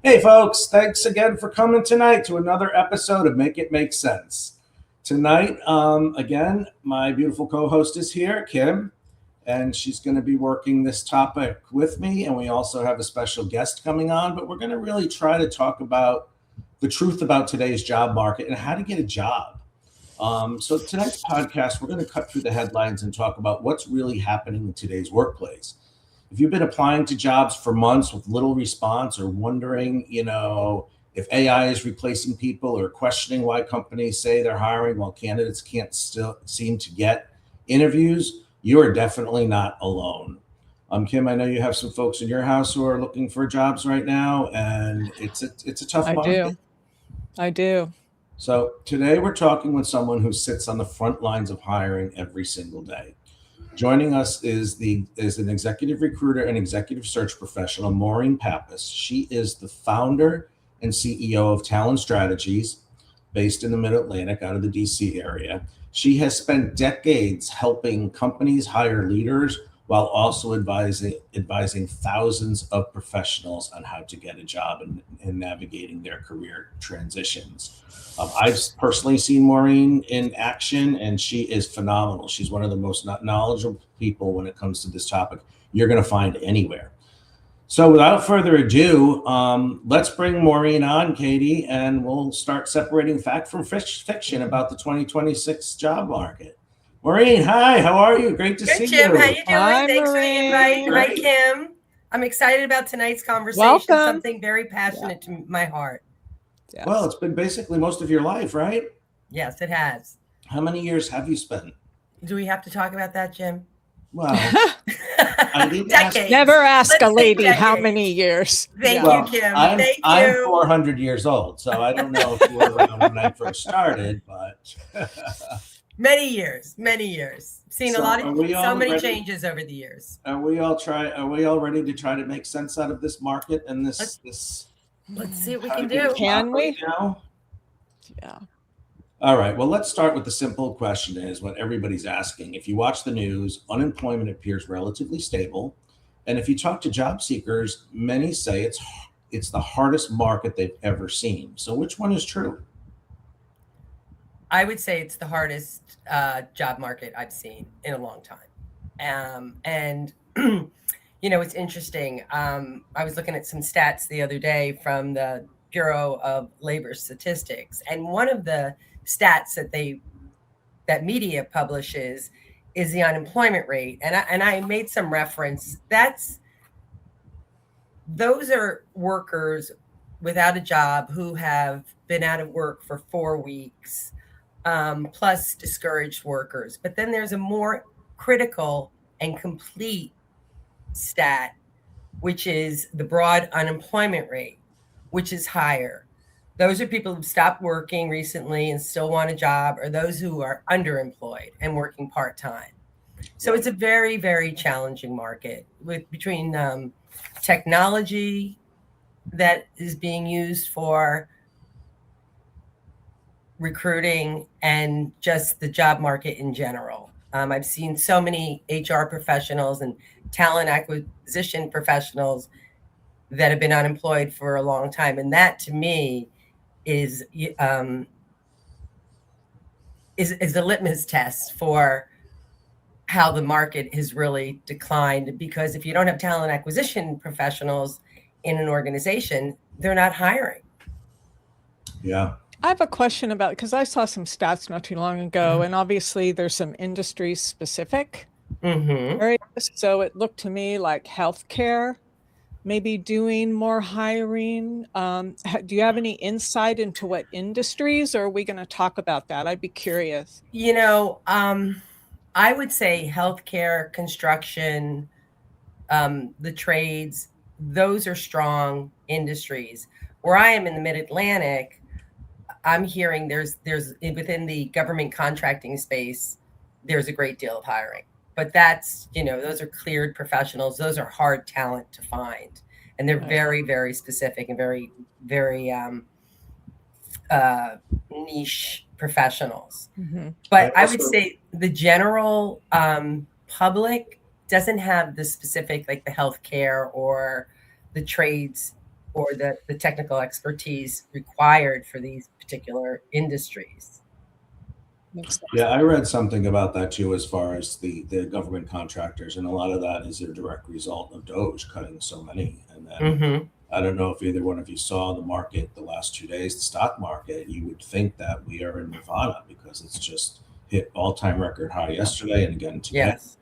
Hey, folks, thanks again for coming tonight to another episode of Make It Make Sense. Tonight, again, my beautiful co-host is here, Kim, and she's going to be working this topic with me. And we also have a special guest coming on, but we're going to really try to talk about the truth about today's job market and how to get a job. So tonight's podcast, we're going to cut through the headlines and talk about what's really happening in today's workplace. If you've been applying to jobs for months with little response or wondering, if AI is replacing people or questioning why companies say they're hiring while candidates can't still seem to get interviews, you are definitely not alone. Kim, I know you have some folks in your house who are looking for jobs right now, and it's a tough market. I do. So today we're talking with someone who sits on the front lines of hiring every single day. Joining us is an executive recruiter and executive search professional, Maureen Pappas. She is the founder and CEO of Talent Strategies, based in the Mid-Atlantic, out of the DC area. She has spent decades helping companies hire leaders while also advising thousands of professionals on how to get a job and navigating their career transitions. I've personally seen Maureen in action, and she is phenomenal. She's one of the most knowledgeable people when it comes to this topic you're going to find anywhere. So without further ado, let's bring Maureen on, Katie, and we'll start separating fact from fiction about the 2026 job market. Maureen, hi, how are you? Great to see Jim, you. how you doing? Hi, Thanks Maureen. for the invite. Hi, Kim. I'm excited about tonight's conversation. Welcome. Something very passionate to my heart. Yes. Well, it's been basically most of your life, right? Yes, it has. How many years have you spent? Do we have to talk about that, Jim? Well, I didn't ask. Decades. Never ask Let's a say lady how decades. many years. Thank Well, you, Kim. I'm Thank you. 400 years old, so I don't know if you were around when I first started, but Many years. Seen So a lot of are we so all many ready? changes over the years. are we all ready to try to make sense out of this market and this Let's see what we how can to get a do. Can job we? right now? Yeah. All right, well, let's start with the simple question is what everybody's asking. If you watch the news, unemployment appears relatively stable. And if you talk to job seekers, many say it's the hardest market they've ever seen. So which one is true? I would say it's the hardest job market I've seen in a long time. And, it's interesting. I was looking at some stats the other day from the Bureau of Labor Statistics. And one of the stats that media publishes is the unemployment rate. And I made some reference. Those are workers without a job who have been out of work for 4 weeks. Plus discouraged workers. But then there's a more critical and complete stat, which is the broad unemployment rate, which is higher. Those are people who've stopped working recently and still want a job, or those who are underemployed and working part-time. So it's a very, very challenging market between technology that is being used for recruiting and just the job market in general. I've seen so many HR professionals and talent acquisition professionals that have been unemployed for a long time. And that to me is a litmus test for how the market has really declined. Because if you don't have talent acquisition professionals in an organization, they're not hiring. Yeah. I have a question about, because I saw some stats not too long ago, and obviously there's some industry specific areas. So it looked to me like healthcare, maybe doing more hiring. Do you have any insight into what industries, or are we going to talk about that? I'd be curious. I would say healthcare, construction, the trades, those are strong industries. Where I am in the Mid-Atlantic, I'm hearing there's within the government contracting space, there's a great deal of hiring. But that's, those are cleared professionals. Those are hard talent to find. And they're very, very specific and very, very niche professionals. But I would say the general public doesn't have the specific, like the healthcare or the trades or the technical expertise required for these particular industries. Yeah, I read something about that too, as far as the government contractors, and a lot of that is a direct result of DOGE cutting so many. And then I don't know if either one of you saw the market the last 2 days, the stock market. You would think that we are in nirvana because it's just hit all-time record high yesterday and again today. Yes.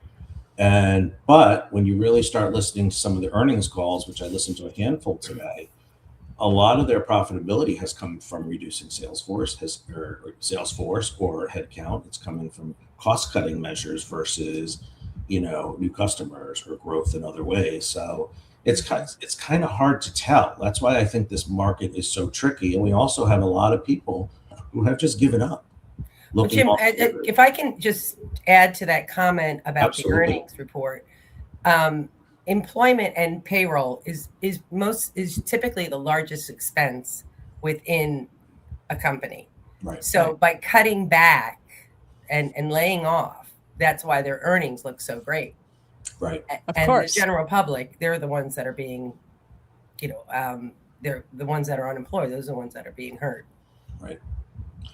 But when you really start listening to some of the earnings calls, which I listened to a handful today, a lot of their profitability has come from reducing sales force or headcount. It's coming from cost-cutting measures versus, new customers or growth in other ways. So it's kind of hard to tell. That's why I think this market is so tricky. And we also have a lot of people who have just given up. Well, Jim, if I can just add to that comment about Absolutely. The earnings report. Employment and payroll is typically the largest expense within a company. Right. So by cutting back and laying off, that's why their earnings look so great. Right. And the general public, they're the ones that are being, they're the ones that are unemployed. Those are the ones that are being hurt. Right.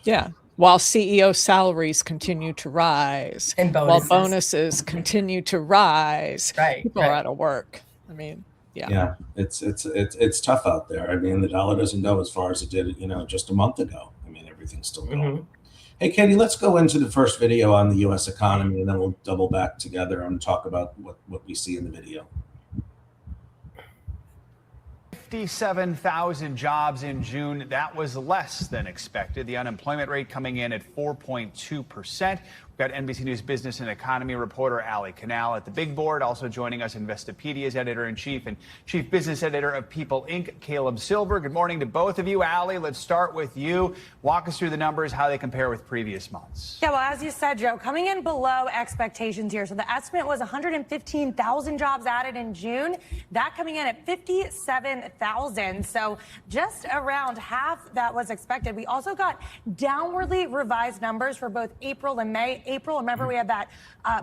Yeah. While CEO salaries continue to rise, and bonuses. while bonuses continue to rise, people are out of work. I mean, yeah, it's tough out there. I mean, the dollar doesn't go as far as it did, just a month ago. I mean, everything's still going. Hey, Katie, let's go into the first video on the U.S. economy, and then we'll double back together and talk about what we see in the video. 57,000 jobs in June. That was less than expected. The unemployment rate coming in at 4.2%. We've got NBC News business and economy reporter Ali Canal at the big board. Also joining us, Investopedia's editor-in-chief and chief business editor of People Inc., Caleb Silver. Good morning to both of you. Ali, let's start with you. Walk us through the numbers, how they compare with previous months. Yeah, well, as you said, Joe, coming in below expectations here. So the estimate was 115,000 jobs added in June. That coming in at 57,000. So just around half that was expected. We also got downwardly revised numbers for both April and May. April, remember we had that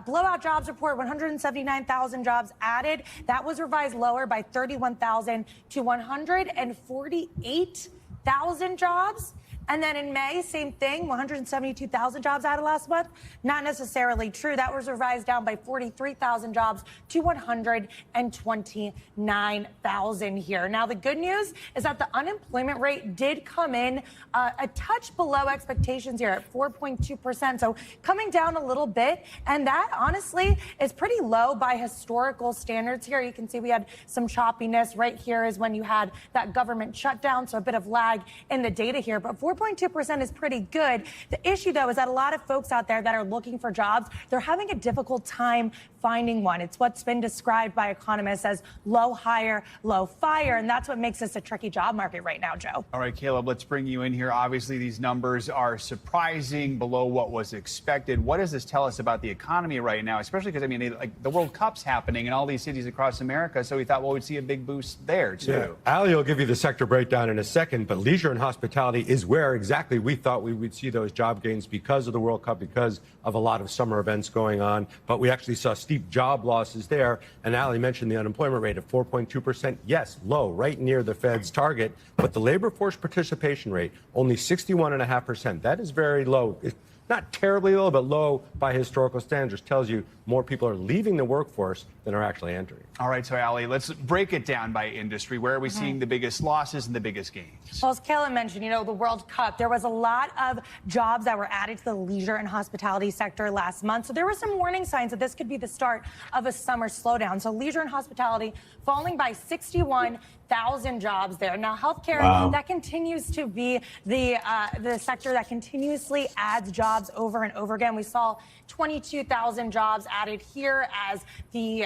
blowout jobs report, 179,000 jobs added. That was revised lower by 31,000 to 148,000 jobs. And then in May, same thing, 172,000 jobs added last month. Not necessarily true. That was revised down by 43,000 jobs to 129,000 here. Now, the good news is that the unemployment rate did come in a touch below expectations here at 4.2%. So coming down a little bit. And that, honestly, is pretty low by historical standards here. You can see we had some choppiness. Right here is when you had that government shutdown. So a bit of lag in the data here. But 4.2% is pretty good. The issue, though, is that a lot of folks out there that are looking for jobs, they're having a difficult time finding one. It's what's been described by economists as low hire, low fire. And that's what makes this a tricky job market right now, Joe. All right, Caleb, let's bring you in here. Obviously, these numbers are surprising, below what was expected. What does this tell us about the economy right now? Especially because, I mean, like the World Cup's happening in all these cities across America. So we thought, well, we'd see a big boost there, too. Yeah. Ali will give you the sector breakdown in a second, but leisure and hospitality is where exactly we thought we would see those job gains because of the World Cup, because of a lot of summer events going on. But we actually saw steep job losses there. And Ali mentioned the unemployment rate of 4.2%. Yes, low, right near the Fed's target. But the labor force participation rate, only 61.5%. That is very low. It's not terribly low, but low by historical standards. Tells you more people are leaving the workforce than are actually entering. All right, so Ali, let's break it down by industry. Where are we seeing the biggest losses and the biggest gains? Well, as Caleb mentioned, the World Cup, there was a lot of jobs that were added to the leisure and hospitality sector last month. So there were some warning signs that this could be the start of a summer slowdown. So leisure and hospitality falling by 61,000 jobs there. Now, healthcare, that continues to be the sector that continuously adds jobs over and over again. We saw 22,000 jobs added here as the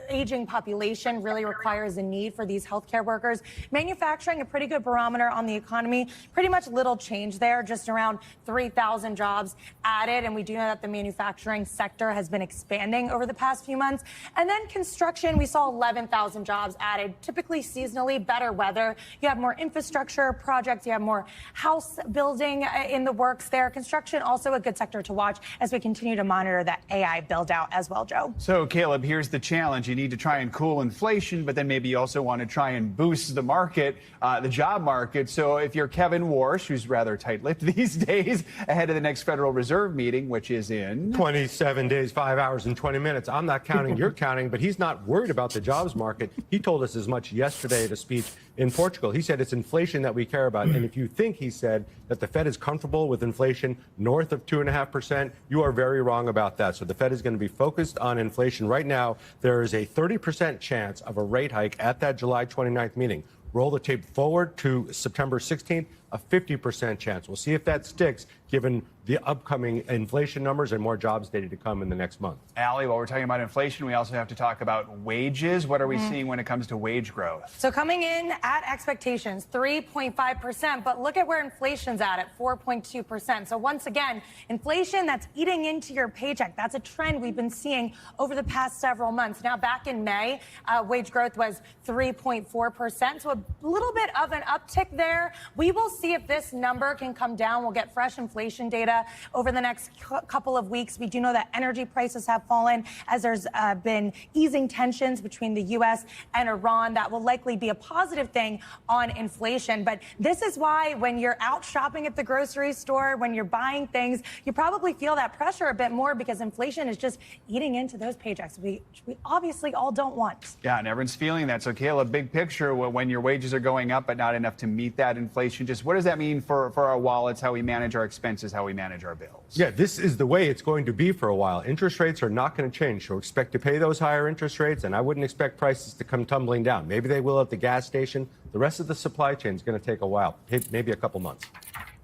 aging population really requires a need for these healthcare workers. Manufacturing, a pretty good barometer on the economy. Pretty much little change there, just around 3,000 jobs added. And we do know that the manufacturing sector has been expanding over the past few months. And then construction, we saw 11,000 jobs added. Typically seasonally, better weather. You have more infrastructure projects. You have more house building in the works there. Construction, also a good sector to watch as we continue to monitor that AI build out as well, Joe. So, Caleb, here's the challenge. you need to try and cool inflation, but then maybe you also want to try and boost the market, the job market. So if you're Kevin Warsh, who's rather tight-lipped these days, ahead of the next Federal Reserve meeting, which is in 27 days, 5 hours, and 20 minutes. I'm not counting, you're counting, but he's not worried about the jobs market. He told us as much yesterday at a speech in Portugal. He said it's inflation that we care about. And if you think, he said, that the Fed is comfortable with inflation north of 2.5%, you are very wrong about that. So the Fed is going to be focused on inflation. Right now, there is a 30% chance of a rate hike at that July 29th meeting. Roll the tape forward to September 16th, a 50% chance. We'll see if that sticks, given the upcoming inflation numbers and more jobs data to come in the next month. Allie, while we're talking about inflation, we also have to talk about wages. What are we seeing when it comes to wage growth? So coming in at expectations, 3.5%, but look at where inflation's at 4.2%. So once again, inflation that's eating into your paycheck. That's a trend we've been seeing over the past several months. Now, back in May, wage growth was 3.4%, so a little bit of an uptick there. We will see if this number can come down. We'll get fresh inflation data over the next couple of weeks. We do know that energy prices have fallen as there's been easing tensions between the U.S. and Iran. That will likely be a positive thing on inflation. But this is why when you're out shopping at the grocery store, when you're buying things, you probably feel that pressure a bit more because inflation is just eating into those paychecks, which we obviously all don't want. Yeah, and everyone's feeling that. So, Kayla, big picture, when your wages are going up but not enough to meet that inflation, just what does that mean for our wallets, how we manage our expenses, how we manage our bills? Yeah, this is the way it's going to be for a while. Interest rates are not going to change. So expect to pay those higher interest rates, and I wouldn't expect prices to come tumbling down. Maybe they will at the gas station. The rest of the supply chain is going to take a while, maybe a couple months.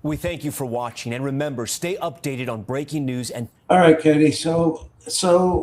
We thank you for watching, and remember, stay updated on breaking news and. All right, Katie. So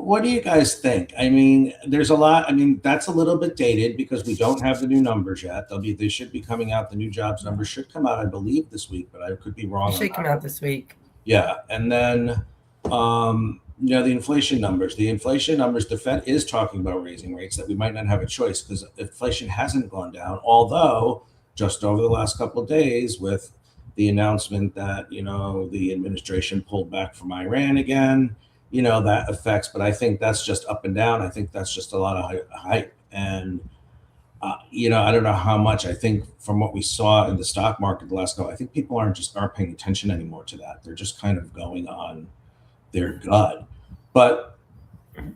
what do you guys think? I mean, there's a lot. I mean, that's a little bit dated because we don't have the new numbers yet. They should be coming out. The new jobs numbers should come out, I believe, this week, but I could be wrong. It should come out this week. Yeah, and then the inflation numbers. The Fed is talking about raising rates. That we might not have a choice because inflation hasn't gone down. Although just over the last couple of days, with the announcement that the administration pulled back from Iran again, that affects. But I think that's just up and down. I think that's just a lot of hype. And I don't know how much. I think from what we saw in the stock market the last couple, I think people aren't paying attention anymore to that. They're just kind of going on their gut. But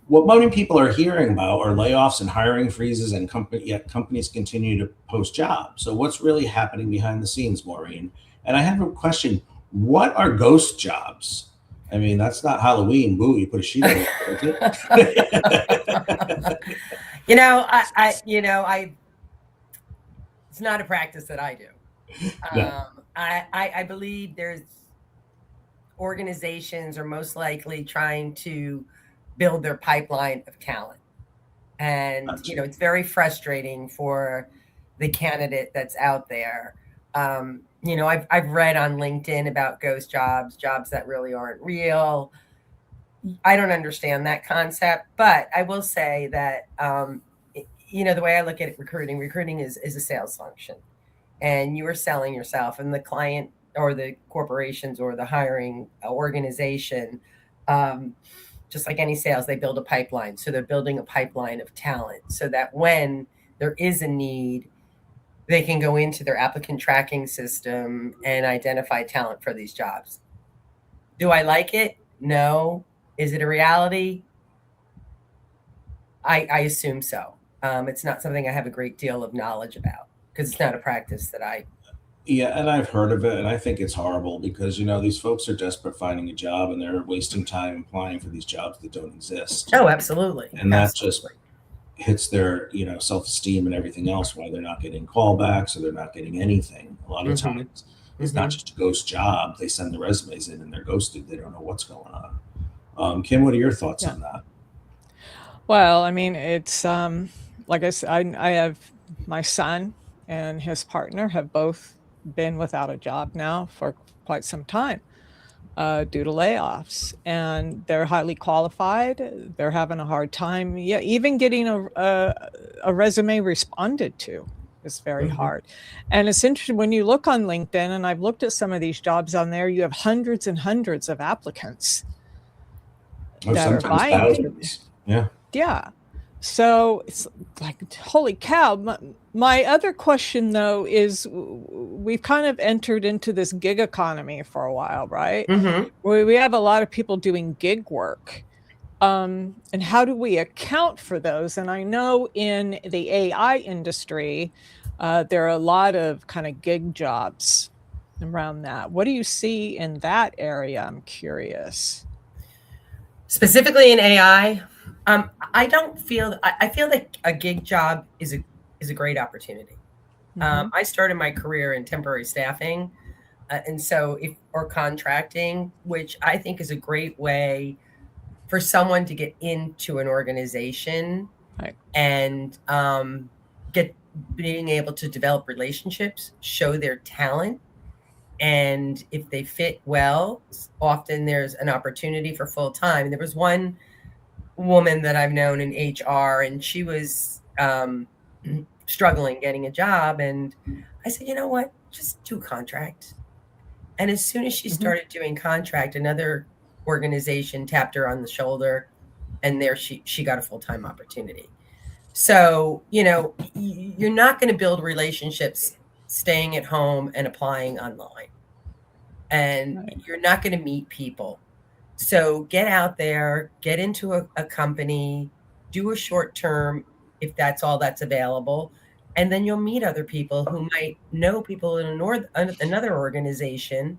what many people are hearing about are layoffs and hiring freezes, and yet companies continue to post jobs. So what's really happening behind the scenes, Maureen? And I have a question. What are ghost jobs? I mean, that's not Halloween. Boo, you put a sheet over it, is it? It's not a practice that I do. No. I believe there's organizations are most likely trying to build their pipeline of talent. And, Gotcha. it's very frustrating for the candidate that's out there. I've read on LinkedIn about ghost jobs that really aren't real. I don't understand that concept, but I will say that, the way I look at recruiting is a sales function, and you are selling yourself, and the client or the corporations or the hiring organization, just like any sales, they build a pipeline. So they're building a pipeline of talent so that when there is a need, they can go into their applicant tracking system and identify talent for these jobs. Do I like it? No. Is it a reality? I assume so. It's not something I have a great deal of knowledge about because it's not a practice that I. Yeah, and I've heard of it, and I think it's horrible because these folks are desperate finding a job, and they're wasting time applying for these jobs that don't exist. Oh, absolutely. And that just hits their self-esteem and everything else, why they're not getting callbacks or they're not getting anything. A lot of times it's not just a ghost job. They send the resumes in and they're ghosted. They don't know what's going on. Kim, what are your thoughts on that? Well, I mean, it's like I said, I have my son and his partner have both been without a job now for quite some time due to layoffs, and they're highly qualified. They're having a hard time. Yeah, even getting a resume responded to is very hard. And it's interesting when you look on LinkedIn, and I've looked at some of these jobs on there, you have hundreds and hundreds of applicants that are Sometimes vying. thousands. Yeah. Yeah. So it's like, holy cow. My other question, though, is we've kind of entered into this gig economy for a while, right? We have a lot of people doing gig work. And how do we account for those? And I know in the AI industry, there are a lot of kind of gig jobs around that. What do you see in that area? I'm curious. Specifically in AI, I feel like a gig job is a great opportunity. I started my career in temporary staffing, and so or contracting, which I think is a great way for someone to get into an organization, right, and being able to develop relationships, show their talent. And if they fit well, often there's an opportunity for full time. There was one woman that I've known in HR, and she was struggling getting a job. And I said, you know what, just do contract. And as soon as she started doing contract, another organization tapped her on the shoulder, and there she got a full-time opportunity. So, you're not going to build relationships staying at home and applying online. And you're not going to meet people. So get out there, get into a company, do a short term if that's all that's available. And then you'll meet other people who might know people in another organization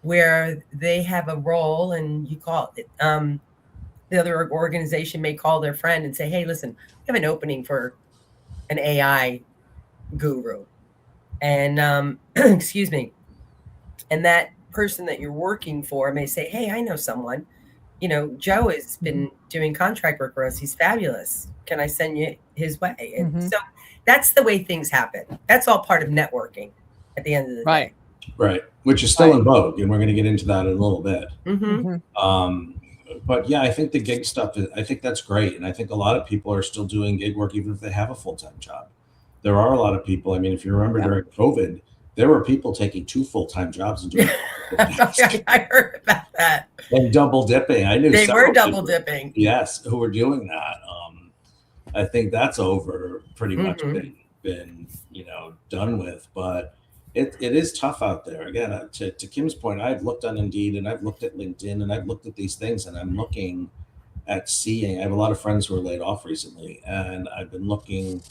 where they have a role, and you call it, the other organization may call their friend and say, hey, listen, we have an opening for an AI guru. And excuse me. And that person that you're working for may say, hey, I know someone, Joe has been doing contract work for us. He's fabulous. Can I send you his way? And so that's the way things happen. That's all part of networking at the end of the day. Right. Which is still in vogue. And we're going to get into that in a little bit. But yeah, I think the gig stuff, I think that's great. And I think a lot of people are still doing gig work, even if they have a full-time job. There are a lot of people. I mean, if you remember during COVID, there were people taking 2 full-time jobs and doing I heard about that. And double dipping. I knew they were double people, dipping. Yes, who were doing that. I think that's over pretty much been done with. But it is tough out there. Again, to Kim's point, I've looked on Indeed and I've looked at LinkedIn and I've looked at these things, and I'm looking at seeing. I have a lot of friends who were laid off recently, and I've been looking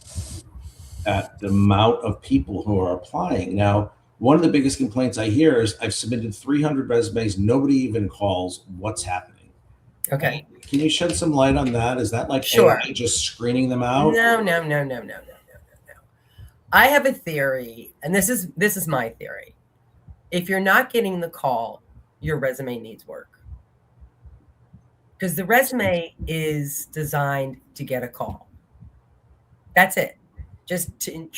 at the amount of people who are applying. Now, one of the biggest complaints I hear is I've submitted 300 resumes. Nobody even calls. What's happening? Okay. Can you shed some light on that? Is that like sure. AI just screening them out? No. I have a theory, and this is my theory. If you're not getting the call, your resume needs work. Because the resume is designed to get a call. That's it. Just to,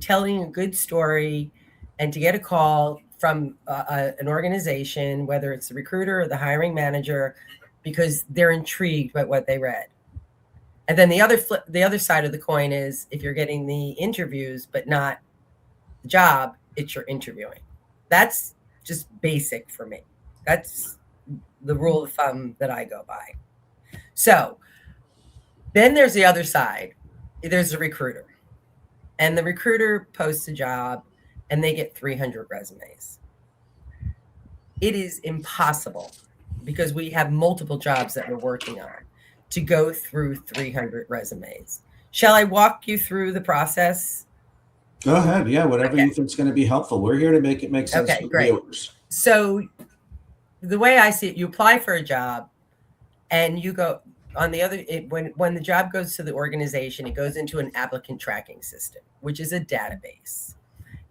telling a good story and to get a call from an organization, whether it's the recruiter or the hiring manager, because they're intrigued by what they read. And then the other side of the coin is if you're getting the interviews but not the job, it's your interviewing. That's just basic for me. That's the rule of thumb that I go by. So then there's the other side. There's a recruiter. And the recruiter posts a job and they get 300 resumes. It is impossible, because we have multiple jobs that we're working on, to go through 300 resumes. Shall I walk you through the process? Go ahead. Yeah, whatever you think is going to be helpful. We're here to make it make sense for great. viewers. So the way I see it, you apply for a job and you go on the other, when the job goes to the organization, it goes into an applicant tracking system, which is a database.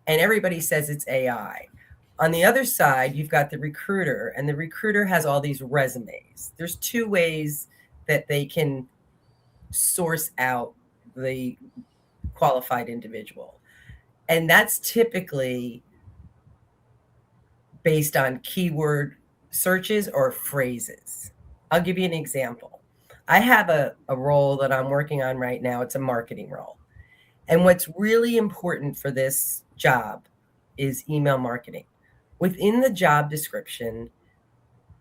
And everybody says it's AI. On the other side, you've got the recruiter, and the recruiter has all these resumes. There's 2 ways that they can source out the qualified individual. And that's typically based on keyword searches or phrases. I'll give you an example. I have a role that I'm working on right now. It's a marketing role. And what's really important for this job is email marketing. Within the job description,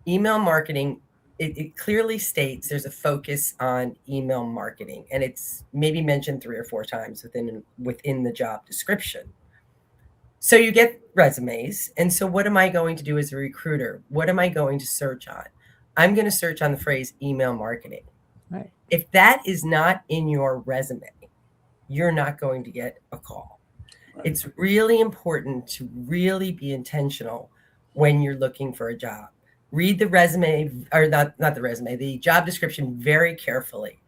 email marketing it clearly states there's a focus on email marketing, and it's maybe mentioned 3 or 4 times within the job description. So you get resumes. And so what am I going to do as a recruiter? What am I going to search on? I'm going to search on the phrase email marketing. Right. If that is not in your resume, you're not going to get a call. Right. It's really important to really be intentional when you're looking for a job. Read the resume, or not the resume, the job description very carefully.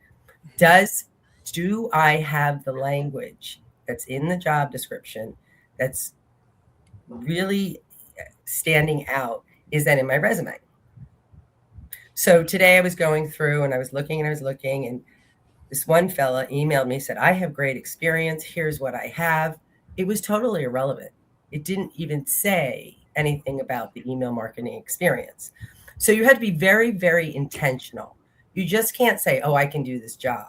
Do I have the language that's in the job description that's really standing out? Is that in my resume? So today I was going through and I was looking and this one fella emailed me, said, I have great experience. Here's what I have. It was totally irrelevant. It didn't even say anything about the email marketing experience. So you had to be very, very intentional. You just can't say, oh, I can do this job.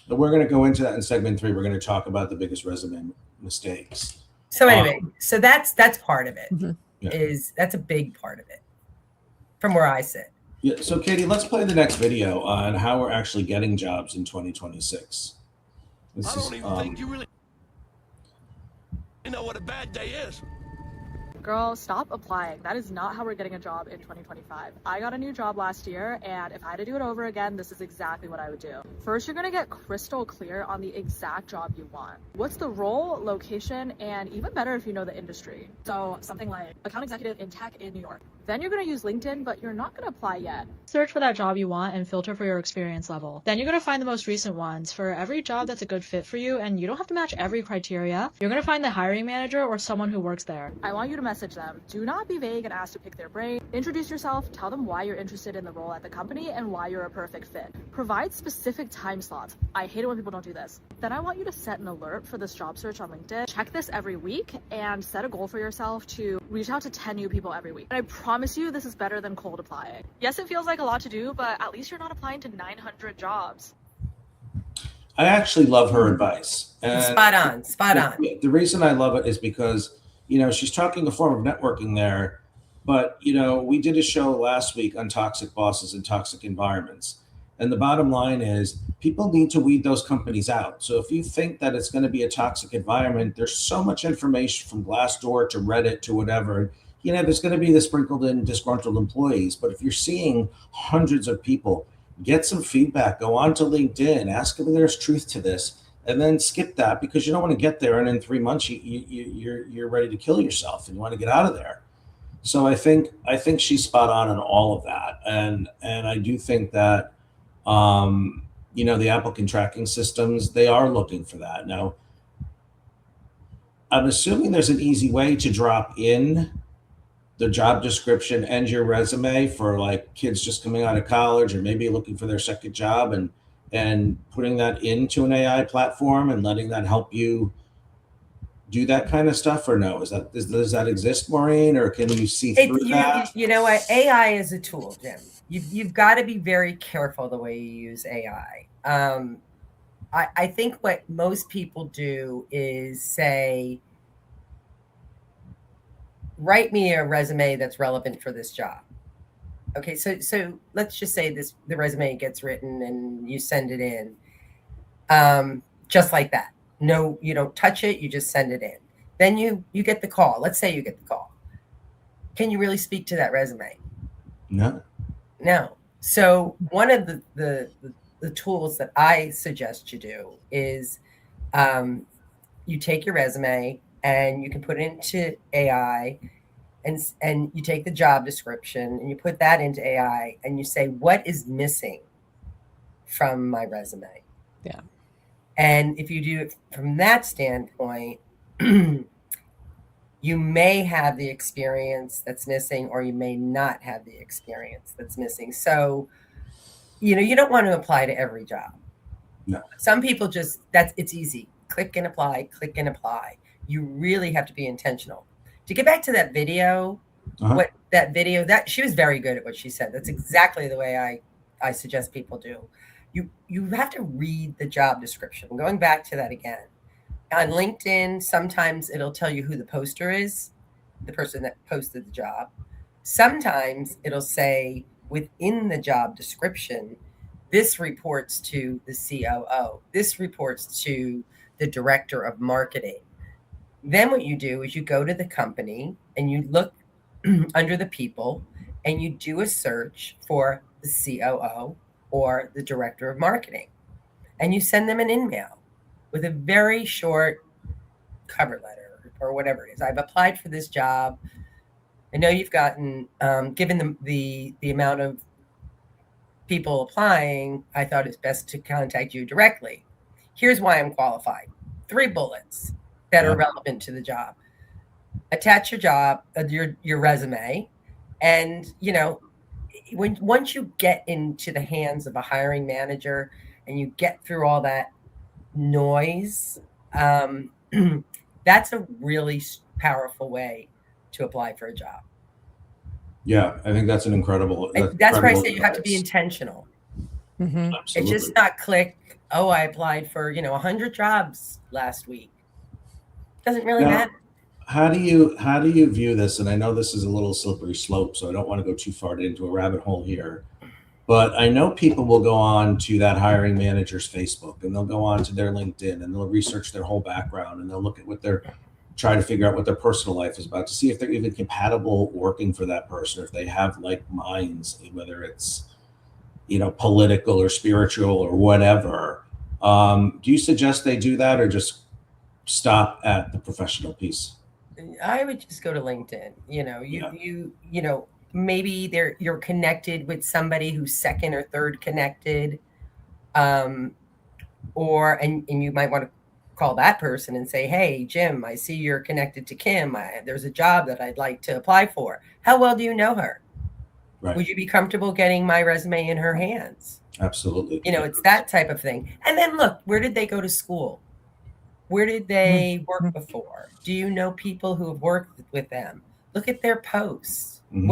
But we're going to go into that in segment 3. We're going to talk about the biggest resume mistakes. So anyway, so that's part of it. Mm-hmm. Yeah. That's a big part of it from where I sit. Yeah. So Katie, let's play the next video on how we're actually getting jobs in 2026. I don't even think you really know what a bad day is. Girl, stop applying. That is not how we're getting a job in 2025. I got a new job last year, and if I had to do it over again, this is exactly what I would do. First, you're gonna get crystal clear on the exact job you want. What's the role, location, and even better if you know the industry. So something like account executive in tech in New York. Then you're gonna use LinkedIn, but you're not gonna apply yet. Search for that job you want and filter for your experience level. Then you're gonna find the most recent ones for every job that's a good fit for you, and you don't have to match every criteria. You're gonna find the hiring manager or someone who works there. I want you to message them. Do not be vague and ask to pick their brain. Introduce yourself, tell them why you're interested in the role at the company and why you're a perfect fit. Provide specific time slots. I hate it when people don't do this. Then I want you to set an alert for this job search on LinkedIn. Check this every week and set a goal for yourself to reach out to 10 new people every week. And I promise you this is better than cold applying. Yes, it feels like a lot to do, but at least you're not applying to 900 jobs. I actually love her advice. And spot on. The reason I love it is because, she's talking a form of networking there, but, we did a show last week on toxic bosses and toxic environments. And the bottom line is people need to weed those companies out. So if you think that it's going to be a toxic environment, there's so much information from Glassdoor to Reddit to whatever, there's going to be the sprinkled in disgruntled employees. But if you're seeing hundreds of people, get some feedback, go on to LinkedIn, ask if there's truth to this, and then skip that because you don't want to get there. And in 3 months, you're ready to kill yourself and you want to get out of there. So I think she's spot on all of that. And I do think that, the applicant tracking systems, they are looking for that. Now, I'm assuming there's an easy way to drop in the job description and your resume for like kids just coming out of college or maybe looking for their second job and putting that into an AI platform and letting that help you do that kind of stuff, or no? Does that exist, Maureen, or can you see through that? You know what? AI is a tool, Jim. You've got to be very careful the way you use AI. I think what most people do is say, write me a resume that's relevant for this job. Okay, so let's just say the resume gets written and you send it in, just like that. No, you don't touch it. You just send it in. Then you get the call. Let's say you get the call. Can you really speak to that resume? No. So one of the tools that I suggest you do is you take your resume and you can put it into AI, and you take the job description and you put that into AI and you say, what is missing from my resume? Yeah. And if you do it from that standpoint, you may have the experience that's missing, or you may not have the experience that's missing. So, you don't want to apply to every job. No. Some people it's easy. Click and apply. You really have to be intentional. To get back to that video, she was very good at what she said. That's exactly the way I suggest people do. You have to read the job description. Going back to that again. On LinkedIn, sometimes it'll tell you who the poster is, the person that posted the job. Sometimes it'll say within the job description, this reports to the COO. This reports to the director of marketing. Then what you do is you go to the company and you look under the people and you do a search for the COO or the director of marketing. And you send them an email with a very short cover letter or whatever it is. I've applied for this job. I know you've gotten, given the amount of people applying, I thought it's best to contact you directly. Here's why I'm qualified. 3 bullets that are relevant to the job. Attach your job, your resume, and once you get into the hands of a hiring manager and you get through all that noise, that's a really powerful way to apply for a job. Yeah, I think that's an incredible. That's where I say you have to be intentional. Mm-hmm. It's just not click. Oh, I applied for 100 jobs last week. Doesn't really matter. How do you view this? And I know this is a little slippery slope, so I don't want to go too far into a rabbit hole here. But I know people will go on to that hiring manager's Facebook, and they'll go on to their LinkedIn, and they'll research their whole background, and they'll look at try to figure out what their personal life is about to see if they're even compatible working for that person, or if they have like minds, whether it's political or spiritual or whatever. Do you suggest they do that, or just stop at the professional piece? I would just go to LinkedIn. Maybe you're connected with somebody who's second or third connected, and you might want to call that person and say, hey, Jim, I see you're connected to Kim. There's a job that I'd like to apply for. How well do you know her? Right. Would you be comfortable getting my resume in her hands? Absolutely. It's that type of thing. And then look, where did they go to school? Where did they work before? Do you know people who have worked with them? Look at their posts. Mm-hmm.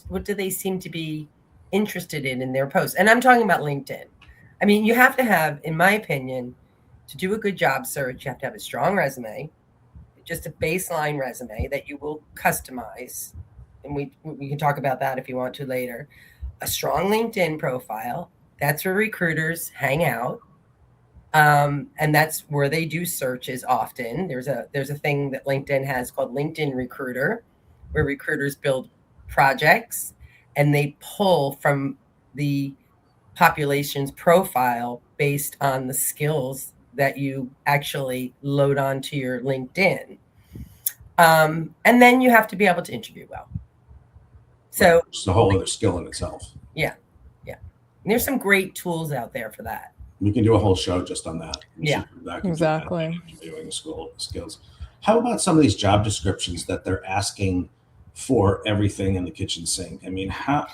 What do they seem to be interested in their posts? And I'm talking about LinkedIn. I mean, you have to have, in my opinion, to do a good job search, you have to have a strong resume, just a baseline resume that you will customize. And we can talk about that if you want to later. A strong LinkedIn profile. That's where recruiters hang out. And that's where they do searches often. There's a thing that LinkedIn has called LinkedIn Recruiter, where recruiters build projects and they pull from the population's profile based on the skills that you actually load onto your LinkedIn. And then you have to be able to interview well. So it's a whole other skill in itself. Yeah. And there's some great tools out there for that. We can do a whole show just on that. Exactly. Interviewing skills. How about some of these job descriptions that they're asking for everything in the kitchen sink? I mean, how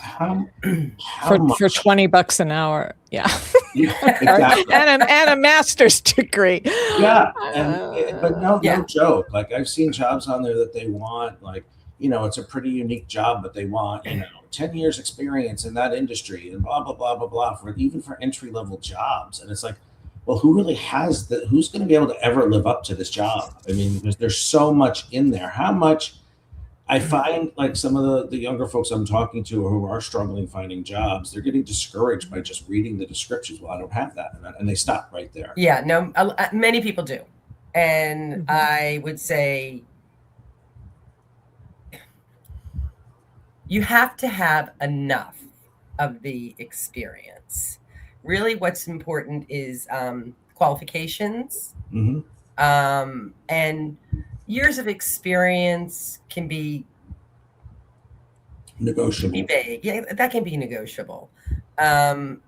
much? For $20 an hour? Yeah. Exactly. and a master's degree. Yeah. But no joke. Like, I've seen jobs on there that they want, like, it's a pretty unique job, but they want, 10 years experience in that industry and blah, blah, blah, blah, blah, even for entry-level jobs. And it's like, well, who really has who's going to be able to ever live up to this job? I mean, there's so much in there. How much I find, like, some of the younger folks I'm talking to who are struggling finding jobs, they're getting discouraged by just reading the descriptions. Well, I don't have that. And they stop right there. Yeah, no, many people do. And I would say, you have to have enough of the experience. Really, what's important is qualifications. Mm-hmm. And years of experience can be negotiable. Can be vague. Yeah, that can be negotiable. And,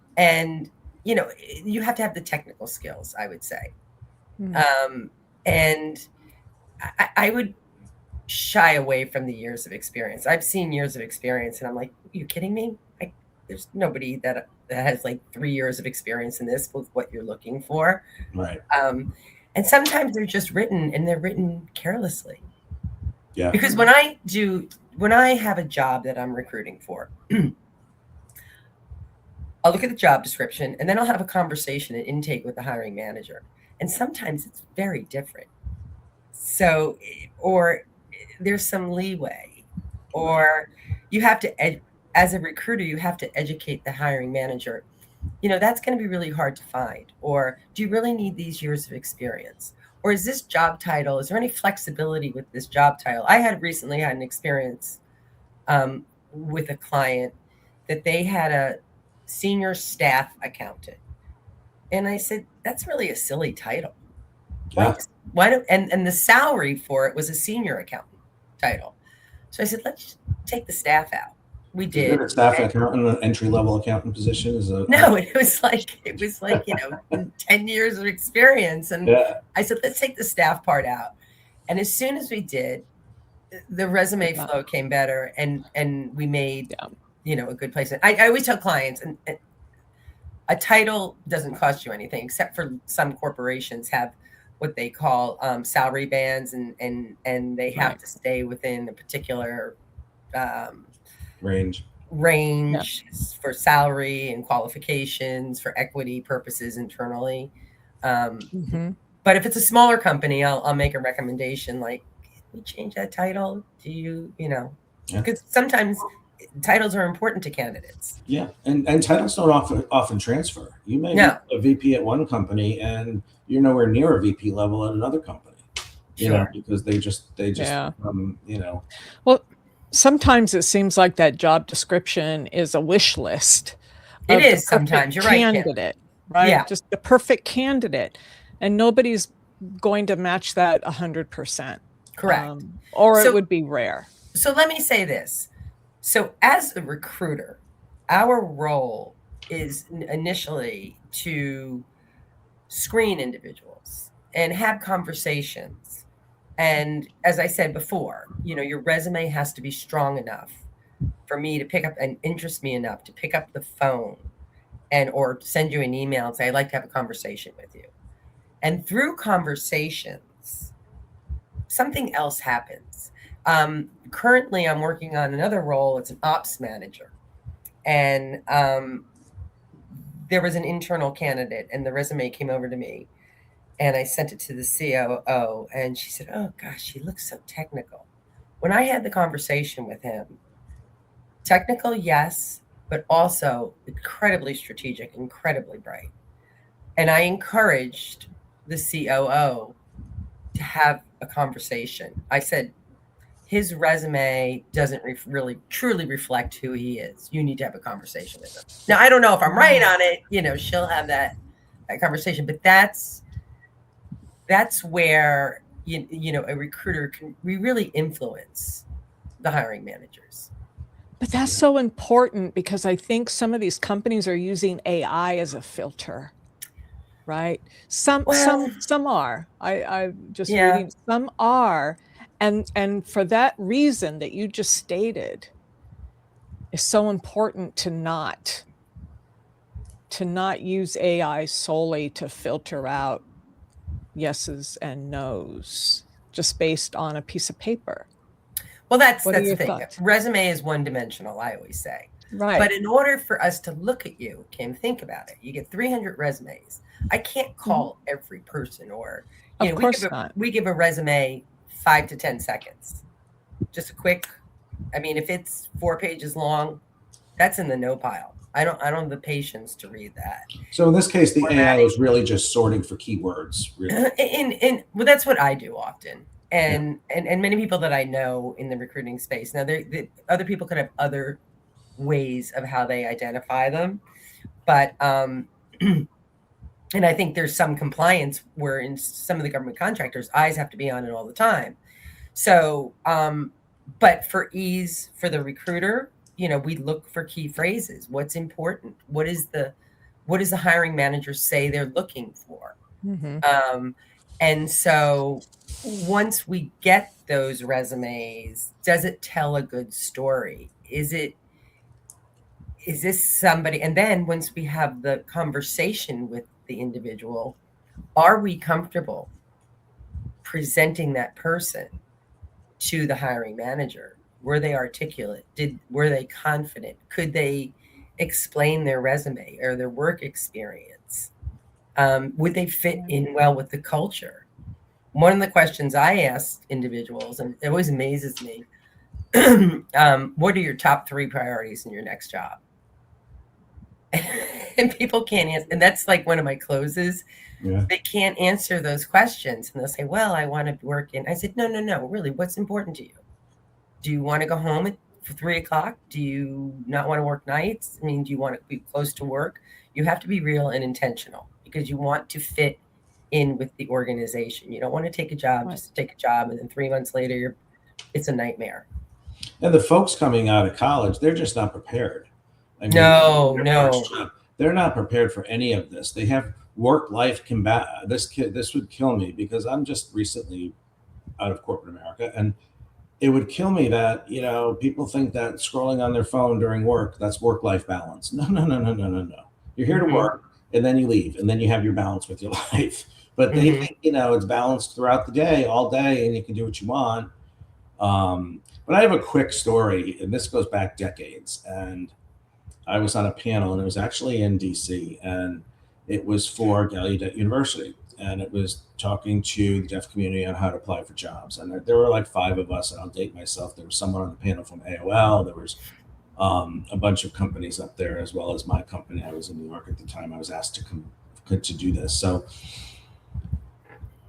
you have to have the technical skills, I would say. Mm-hmm. And I would shy away from the years of experience. I've seen years of experience and I'm like, are you kidding me? There's nobody that has like 3 years of experience in this with what you're looking for. Right. And sometimes they're just written carelessly. Yeah. Because when I have a job that I'm recruiting for, I'll look at the job description and then I'll have a conversation and intake with the hiring manager. And sometimes it's very different. So, or there's some leeway, or you have to as a recruiter, you have to educate the hiring manager. That's going to be really hard to find. Or do you really need these years of experience? Or is this job title, is there any flexibility with this job title? I had recently had an experience with a client that they had a senior staff accountant. And I said, that's really a silly title. Yeah. Why don't, and the salary for it was a senior accountant title. So I said, let's take the staff out. We did. A staff accountant, an entry-level accountant position is a no. It was like 10 years of experience, and I said, let's take the staff part out. And as soon as we did, the resume flow came better, and we made a good placement. I always tell clients, and a title doesn't cost you anything, except for some corporations have what they call salary bands, and they have to stay within a particular range for salary and qualifications for equity purposes internally. But if it's a smaller company, I'll make a recommendation, like, can we change that title? Do you because sometimes titles are important to candidates. Yeah, and titles don't often transfer. You may be a VP at one company and you're nowhere near a VP level at another company. Because they just Well, sometimes it seems like that job description is a wish list. It is sometimes. You're right. Candidate, right? Yeah. Just the perfect candidate, and nobody's going to match that 100%. Correct. Or it would be rare. So let me say this. So as a recruiter, our role is initially to screen individuals and have conversations. And as I said before, your resume has to be strong enough for me to pick up and interest me enough to pick up the phone or send you an email and say, I'd like to have a conversation with you. And through conversations, something else happens. Currently, I'm working on another role. It's an ops manager. And there was an internal candidate, and the resume came over to me. And I sent it to the COO, and she said, oh, gosh, he looks so technical. When I had the conversation with him, technical, yes, but also incredibly strategic, incredibly bright. And I encouraged the COO to have a conversation. I said, his resume doesn't really truly reflect who he is. You need to have a conversation with him. Now, I don't know if I'm right on it. She'll have that conversation, but that's where a recruiter we really influence the hiring managers. But that's so important, because I think some of these companies are using AI as a filter, right? Some are. I just reading. Some are, and for that reason that you just stated, it's so important to not use AI solely to filter out yeses and nos just based on a piece of paper. Well, that's the thing. Resume is one dimensional, I always say. Right. But in order for us to look at you, Kim, think about it. You get 300 resumes. I can't call every person, or of course not. We give a resume 5 to 10 seconds. Just a quick. I mean, if it's 4 pages long, that's in the no pile. I don't have the patience to read that. So in this case, the AI is really just sorting for keywords. Really. Well, that's what I do often, and many people that I know in the recruiting space. Now, other people could have other ways of how they identify them, but and I think there's some compliance where in some of the government contractors, eyes have to be on it all the time. So, but for ease for the recruiter, we look for key phrases. What's important? What does the hiring manager say they're looking for? And so once we get those resumes, does it tell a good story? Is this somebody? And then once we have the conversation with the individual, are we comfortable presenting that person to the hiring manager? Were they articulate? Were they confident? Could they explain their resume or their work experience? Would they fit in well with the culture? One of the questions I asked individuals, and it always amazes me, what are your top 3 priorities in your next job? And people can't answer. And that's like one of my closes. Yeah. They can't answer those questions. And they'll say, well, I want to work in. I said, no, really, what's important to you? Do you want to go home at 3 o'clock? Do you not want to work nights? I mean, do you want to be close to work? You have to be real and intentional because you want to fit in with the organization. You don't want to take a job just to take a job, and then 3 months later, it's a nightmare. And the folks coming out of college, they're just not prepared. I mean, No. They're not prepared for any of this. They have work-life combat. This would kill me because I'm just recently out of corporate America, and it would kill me that, people think that scrolling on their phone during work, that's work-life balance. No. You're here to work, and then you leave, and then you have your balance with your life. But they think, it's balanced throughout the day, all day, and you can do what you want. But I have a quick story, and this goes back decades. And I was on a panel, and it was actually in DC, and it was for Gallaudet University. And it was talking to the deaf community on how to apply for jobs. And there were like 5 of us, and I'll date myself. There was someone on the panel from AOL. There was a bunch of companies up there, as well as my company. I was in New York at the time. I was asked to do this. So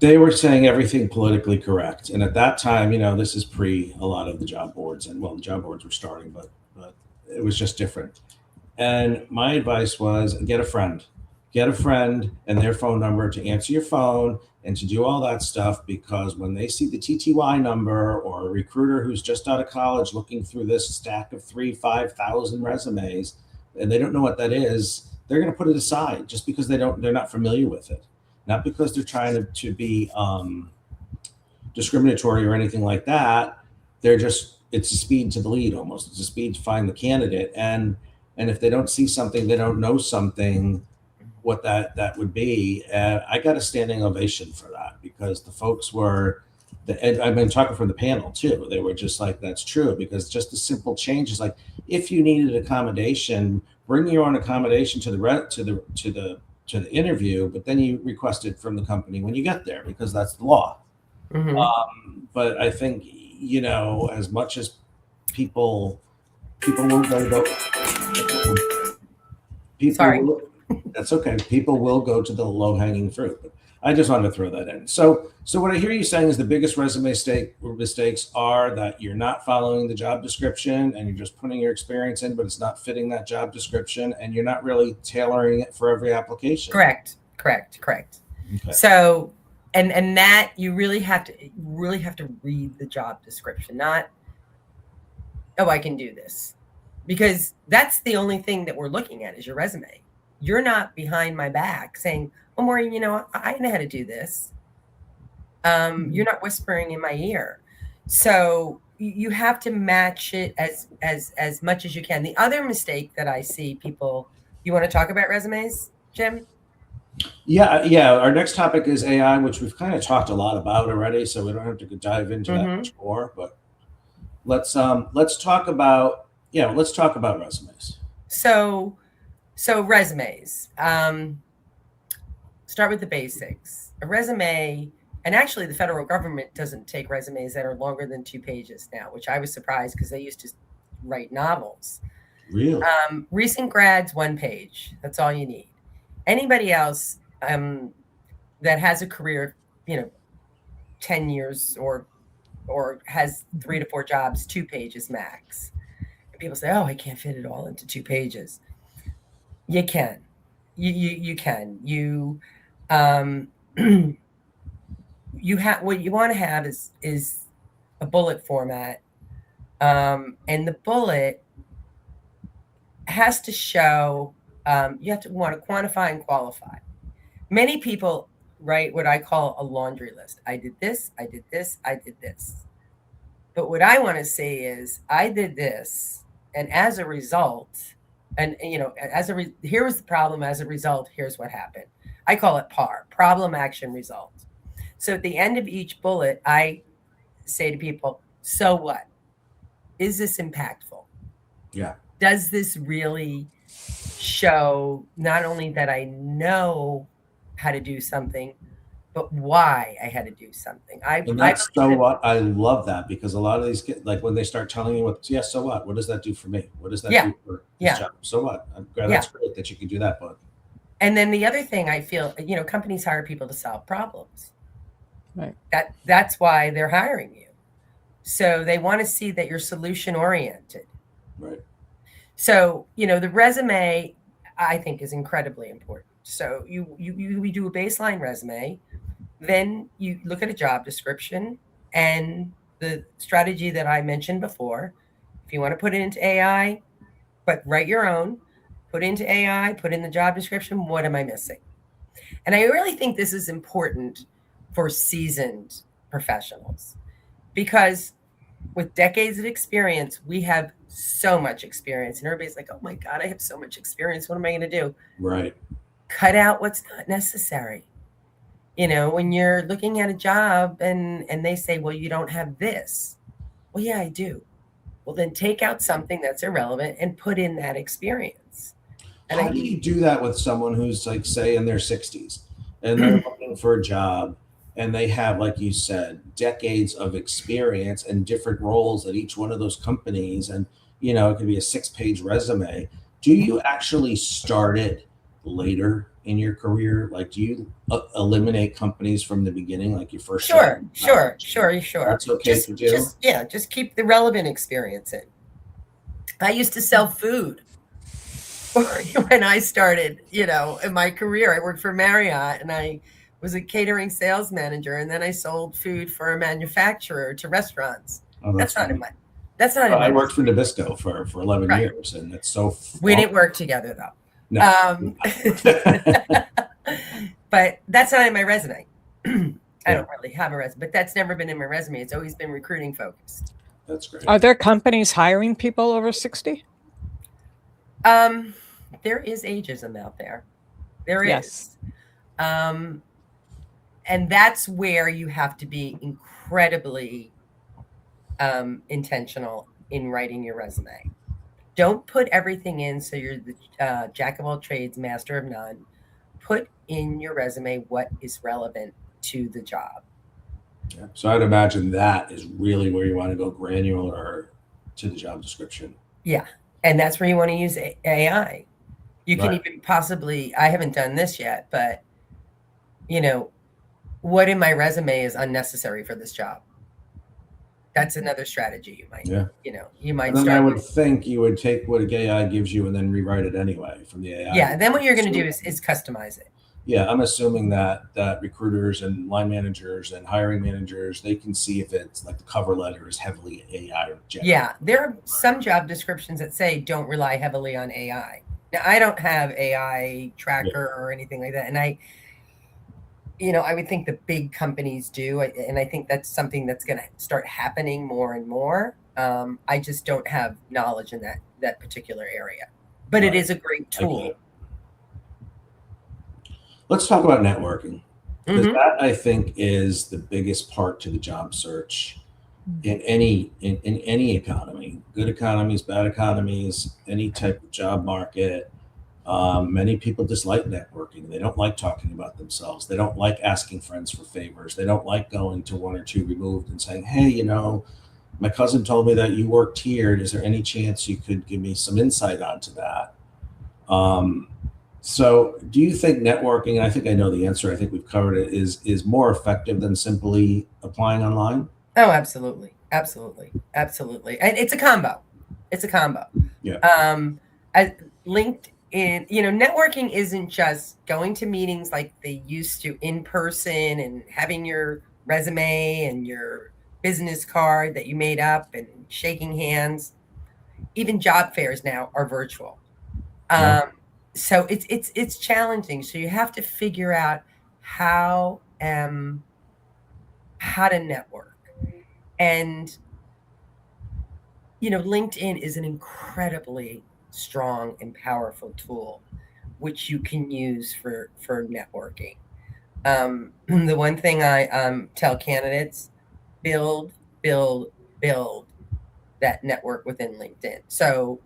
they were saying everything politically correct. And at that time, this is pre a lot of the job boards. And well, the job boards were starting, but it was just different. And my advice was get a friend and their phone number to answer your phone and to do all that stuff, because when they see the TTY number or a recruiter who's just out of college looking through this stack of 5,000 resumes and they don't know what that is, they're going to put it aside just because they're not familiar with it. Not because they're trying to be discriminatory or anything like that. It's a speed to the lead almost. It's a speed to find the candidate. And if they don't see something, they don't know something, what that would be. I got a standing ovation for that because the folks and I've been talking from the panel too. They were just like, that's true, because just the simple change is like, if you needed accommodation, bring your own accommodation to the interview, but then you request it from the company when you get there, because that's the law. But I think, as much as people will go, that's okay. People will go to the low-hanging fruit. But I just wanted to throw that in. So what I hear you saying is the biggest resume mistakes are that you're not following the job description and you're just putting your experience in, but it's not fitting that job description, and you're not really tailoring it for every application. Correct. Okay. So, and that you really have to read the job description, not, oh, I can do this, because that's the only thing that we're looking at is your resume. You're not behind my back saying, well, Maureen, I know how to do this. You're not whispering in my ear. So you have to match it as much as you can. The other mistake that I see people, you want to talk about resumes, Jim? Yeah. Our next topic is AI, which we've kind of talked a lot about already, so we don't have to dive into that much more. But let's talk about resumes. So resumes. Start with the basics. A resume, and actually the federal government doesn't take resumes that are longer than 2 pages now, which I was surprised because they used to write novels. Really? Recent grads, 1 page. That's all you need. Anybody else that has a career, 10 years or has 3 to 4 jobs, 2 pages max. And people say, oh, I can't fit it all into 2 pages. You can. You can. You have, what you want to have is a bullet format, and the bullet has to show. You have to want to quantify and qualify. Many people write what I call a laundry list. I did this. I did this. I did this. But what I want to say is, I did this, and as a result. And, here was the problem. As a result, here's what happened. I call it PAR, problem, action, result. So at the end of each bullet, I say to people, so what? Is this impactful? Yeah. Does this really show not only that I know how to do something, but why I had to do something. And that's so what I love that, because a lot of these kids, like when they start telling you what, so what? What does that do for me? What does that do for this job? So what? That's great that you can do that, but. And then the other thing I feel, companies hire people to solve problems. Right. That's why they're hiring you. So they want to see that you're solution oriented. Right. So, the resume, I think, is incredibly important. So we do a baseline resume, then you look at a job description and the strategy that I mentioned before. If you want to put it into AI, but write your own, put into AI, put in the job description, what am I missing? And I really think this is important for seasoned professionals, because with decades of experience, we have so much experience, and everybody's like, oh my God, I have so much experience. What am I going to do? Right. Cut out what's not necessary. When you're looking at a job and they say, well, you don't have this. Well, yeah, I do. Well, then take out something that's irrelevant and put in that experience. And how do you do that with someone who's, like, say, in their 60s and they're looking for a job and they have, like you said, decades of experience and different roles at each one of those companies, and it could be a 6-page resume? Do you actually start it later in your career? Like, do you eliminate companies from the beginning, like your first? Sure. That's okay to do. Just keep the relevant experience in. I used to sell food when I started, in my career. I worked for Marriott and I was a catering sales manager, and then I sold food for a manufacturer to restaurants. Oh, that's not funny. in my. That's not. I worked for Nabisco for 11 years, and it's so. We didn't work together though. No. But that's not in my resume. I don't really have a resume, but that's never been in my resume. It's always been recruiting focused. That's great. Are there companies hiring people over 60? There is ageism out there. There is. Yes. And that's where you have to be incredibly intentional in writing your resume. Don't put everything in so you're the jack of all trades, master of none. Put in your resume what is relevant to the job. Yeah. So I'd imagine that is really where you want to go granular to the job description. Yeah. And that's where you want to use AI. You can even possibly, I haven't done this yet, but what in my resume is unnecessary for this job? That's another strategy you might, you might and then start. I would think you would take what AI gives you and then rewrite it anyway from the AI. Yeah. Then what you're going to do is customize it. Yeah. I'm assuming that recruiters and line managers and hiring managers, they can see if it's like the cover letter is heavily AI generated. Yeah. There are some job descriptions that say don't rely heavily on AI. Now, I don't have AI tracker or anything like that. And I would think the big companies do. And I think that's something that's going to start happening more and more. I just don't have knowledge in that particular area. But it is a great tool. Let's talk about networking. Because that, I think, is the biggest part to the job search in any economy. Good economies, bad economies, any type of job market. Many people dislike networking. They don't like talking about themselves. They don't like asking friends for favors. They don't like going to one or two removed and saying, hey, my cousin told me that you worked here. Is there any chance you could give me some insight onto that? So do you think networking, and I think I know the answer, I think we've covered it, is more effective than simply applying online? Oh, absolutely. Absolutely. Absolutely. And it's a combo. Yeah. LinkedIn, networking isn't just going to meetings like they used to in person and having your resume and your business card that you made up and shaking hands. Even job fairs now are virtual. So it's challenging. So you have to figure out how to network. And LinkedIn is an incredibly strong and powerful tool which you can use for networking. The one thing I tell candidates, build that network within LinkedIn. So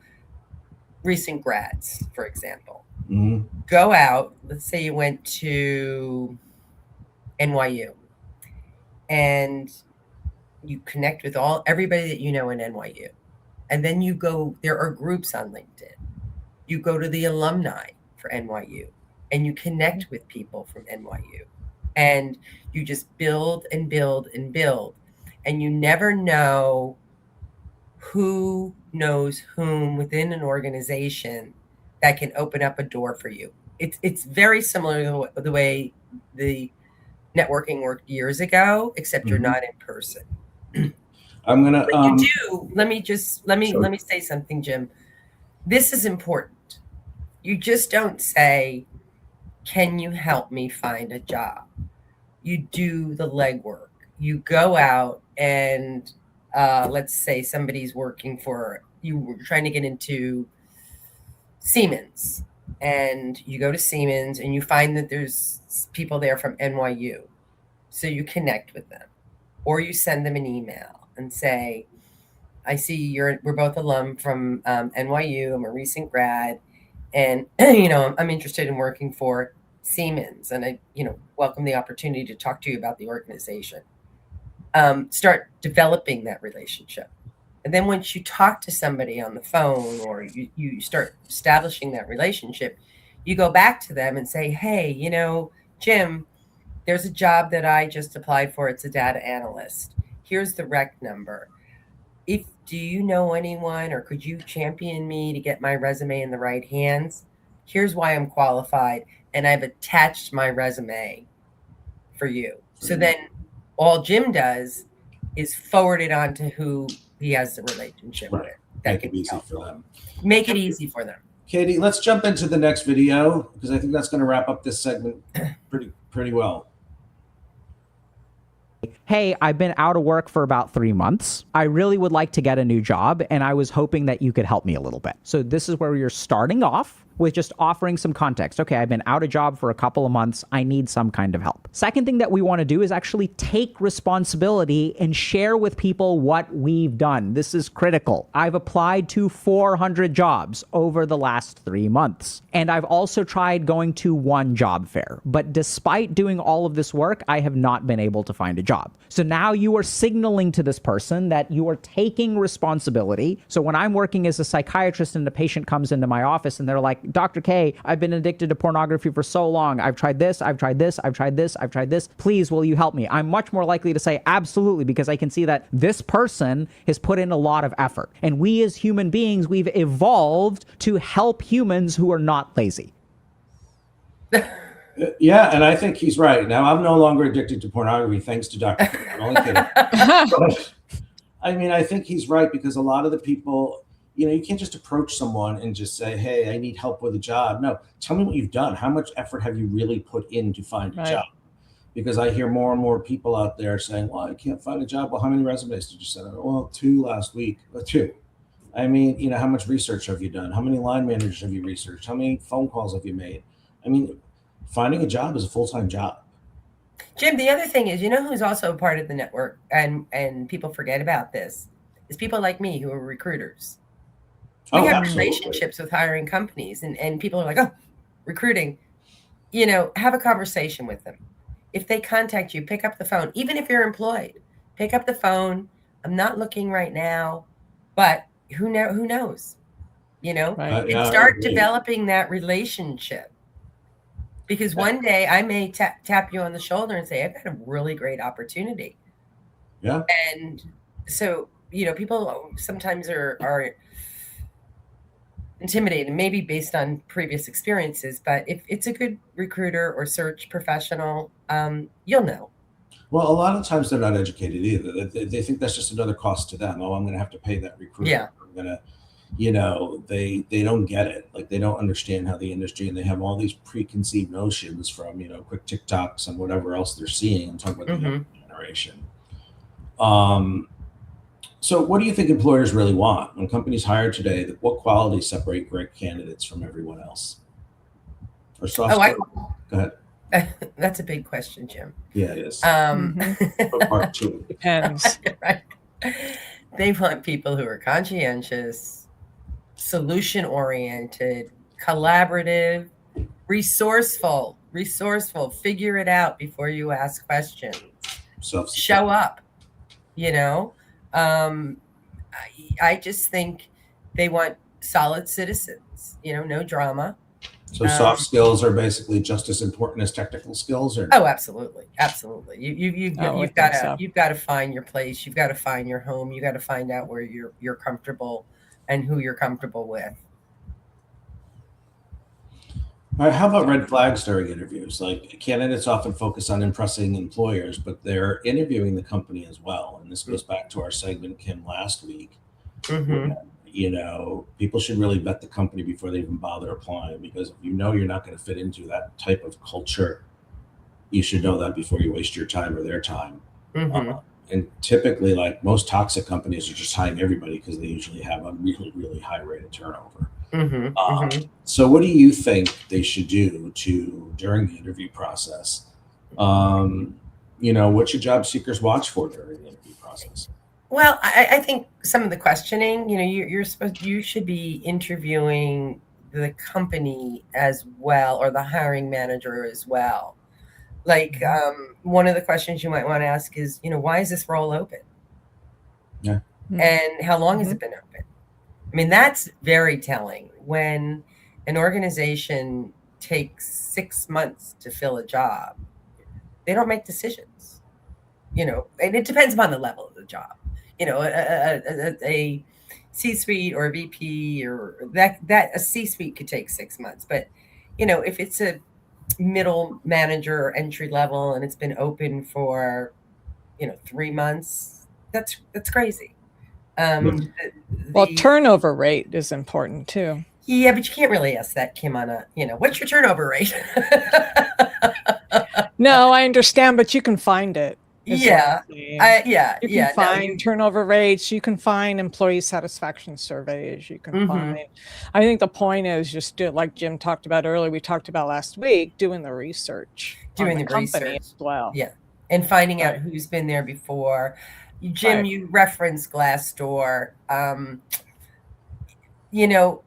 recent grads, for example, go out. Let's say you went to NYU. And you connect with everybody that you know in NYU. And then you go, there are groups on LinkedIn. You go to the alumni for NYU and you connect with people from NYU. And you just build and build and build. And you never know who knows whom within an organization that can open up a door for you. It's very similar to the way the networking worked years ago, except you're not in person. I'm gonna. But you do. Let me say something, Jim. This is important. You just don't say, "Can you help me find a job?" You do the legwork. You go out and let's say somebody's working for you. Were trying to get into Siemens, and you go to Siemens and you find that there's people there from NYU, so you connect with them, or you send them an email and say, I see we're both alum from NYU. I'm a recent grad, and I'm interested in working for Siemens, and I welcome the opportunity to talk to you about the organization. Start developing that relationship. And then once you talk to somebody on the phone, or you start establishing that relationship, you go back to them and say, hey, Jim, there's a job that I just applied for. It's a data analyst. Here's the rec number. Do you know anyone, or could you champion me to get my resume in the right hands? Here's why I'm qualified. And I've attached my resume for you. So then all Jim does is forward it on to who he has the relationship with. Make it easy for them. Make it easy for them. Katie, let's jump into the next video, because I think that's going to wrap up this segment pretty well. Hey, I've been out of work for about 3 months. I really would like to get a new job, and I was hoping that you could help me a little bit. So this is where you're starting off with just offering some context. Okay, I've been out of job for a couple of months. I need some kind of help. Second thing that we want to do is actually take responsibility and share with people what we've done. This is critical. I've applied to 400 jobs over the last 3 months. And I've also tried going to one job fair. But despite doing all of this work, I have not been able to find a job. So now you are signaling to this person that you are taking responsibility. So when I'm working as a psychiatrist and a patient comes into my office and they're like, Dr. K, I've been addicted to pornography for so long. I've tried this, I've tried this, I've tried this, I've tried this. Please, will you help me? I'm much more likely to say absolutely, because I can see that this person has put in a lot of effort. And we as human beings, we've evolved to help humans who are not lazy. Yeah, and I think he's right. Now, I'm no longer addicted to pornography, thanks to Dr. K. I'm only kidding. But, I mean, I think he's right, because a lot of the people, you can't just approach someone and just say, hey, I need help with a job. No, tell me what you've done. How much effort have you really put in to find a job? Because I hear more and more people out there saying, well, I can't find a job. Well, how many resumes did you send out? Well, 2 last week. 2. I mean, how much research have you done? How many line managers have you researched? How many phone calls have you made? I mean, finding a job is a full-time job. Jim, the other thing is, who's also a part of the network, and people forget about this, is people like me who are recruiters. We have relationships with hiring companies, and people are like, oh, recruiting. Have a conversation with them. If they contact you, pick up the phone. Even if you're employed, pick up the phone. I'm not looking right now, but who knows? And start developing that relationship. Because one day I may tap you on the shoulder and say, I've got a really great opportunity. Yeah. And so, people sometimes are intimidated, maybe based on previous experiences, but if it's a good recruiter or search professional, you'll know. Well, a lot of times they're not educated either. They think that's just another cost to them. Oh, I'm going to have to pay that recruiter. Yeah. I'm going to, they don't get it. Like, they don't understand how the industry, and they have all these preconceived notions from, quick TikToks and whatever else they're seeing and talking about the younger generation. So what do you think employers really want when companies hire today? What qualities separate great candidates from everyone else? Or soft Go ahead. That's a big question, Jim. Yeah, it is. Part 2. Depends. Right. They want people who are conscientious, solution-oriented, collaborative, resourceful. resourceful, figure it out before you ask questions. Self-sufficient. Show up, you know. I just think they want solid citizens, you know, no drama. So soft skills are basically just as important as technical skills, or oh, absolutely, absolutely. You've got to so. you've got to find your place. You've got to find your home. You got to find out where you're comfortable and who you're comfortable with. All right, how about red flags during interviews? Like, candidates often focus on impressing employers, but they're interviewing the company as well. And this goes back to our segment, Kim, last week. Mm-hmm. You know, people should really vet the company before they even bother applying, because if you know you're not going to fit into that type of culture, you should know that before you waste your time or their time. Mm-hmm. And typically, like, most toxic companies are just hiring everybody because they usually have a really, really high rate of turnover. Mm-hmm. So what do you think they should do during the interview process? You know, what should job seekers watch for during the interview process? Well, I think some of the questioning, you know, you should be interviewing the company as well, or the hiring manager as well. Like, one of the questions you might want to ask is, you know, why is this role open? Yeah. And how long has it been open? I mean, that's very telling. When an organization takes 6 months to fill a job, they don't make decisions, you know, and it depends upon the level of the job. You know, a C-suite or a VP or that a C-suite could take 6 months. But, you know, if it's a middle manager or entry level and it's been open for, you know, 3 months, that's crazy. Well, turnover rate is important too. Yeah, but you can't really ask that, Kim, on a, you know, what's your turnover rate? No, I understand, but you can find it. Yeah. You Yeah. can find turnover rates. You can find employee satisfaction surveys. You can find, I think the point is just do it like Jim talked about earlier. We talked about last week, doing the research. Doing on the company research as well. Yeah. And finding out who's been there before. Jim, you referenced Glassdoor. You know,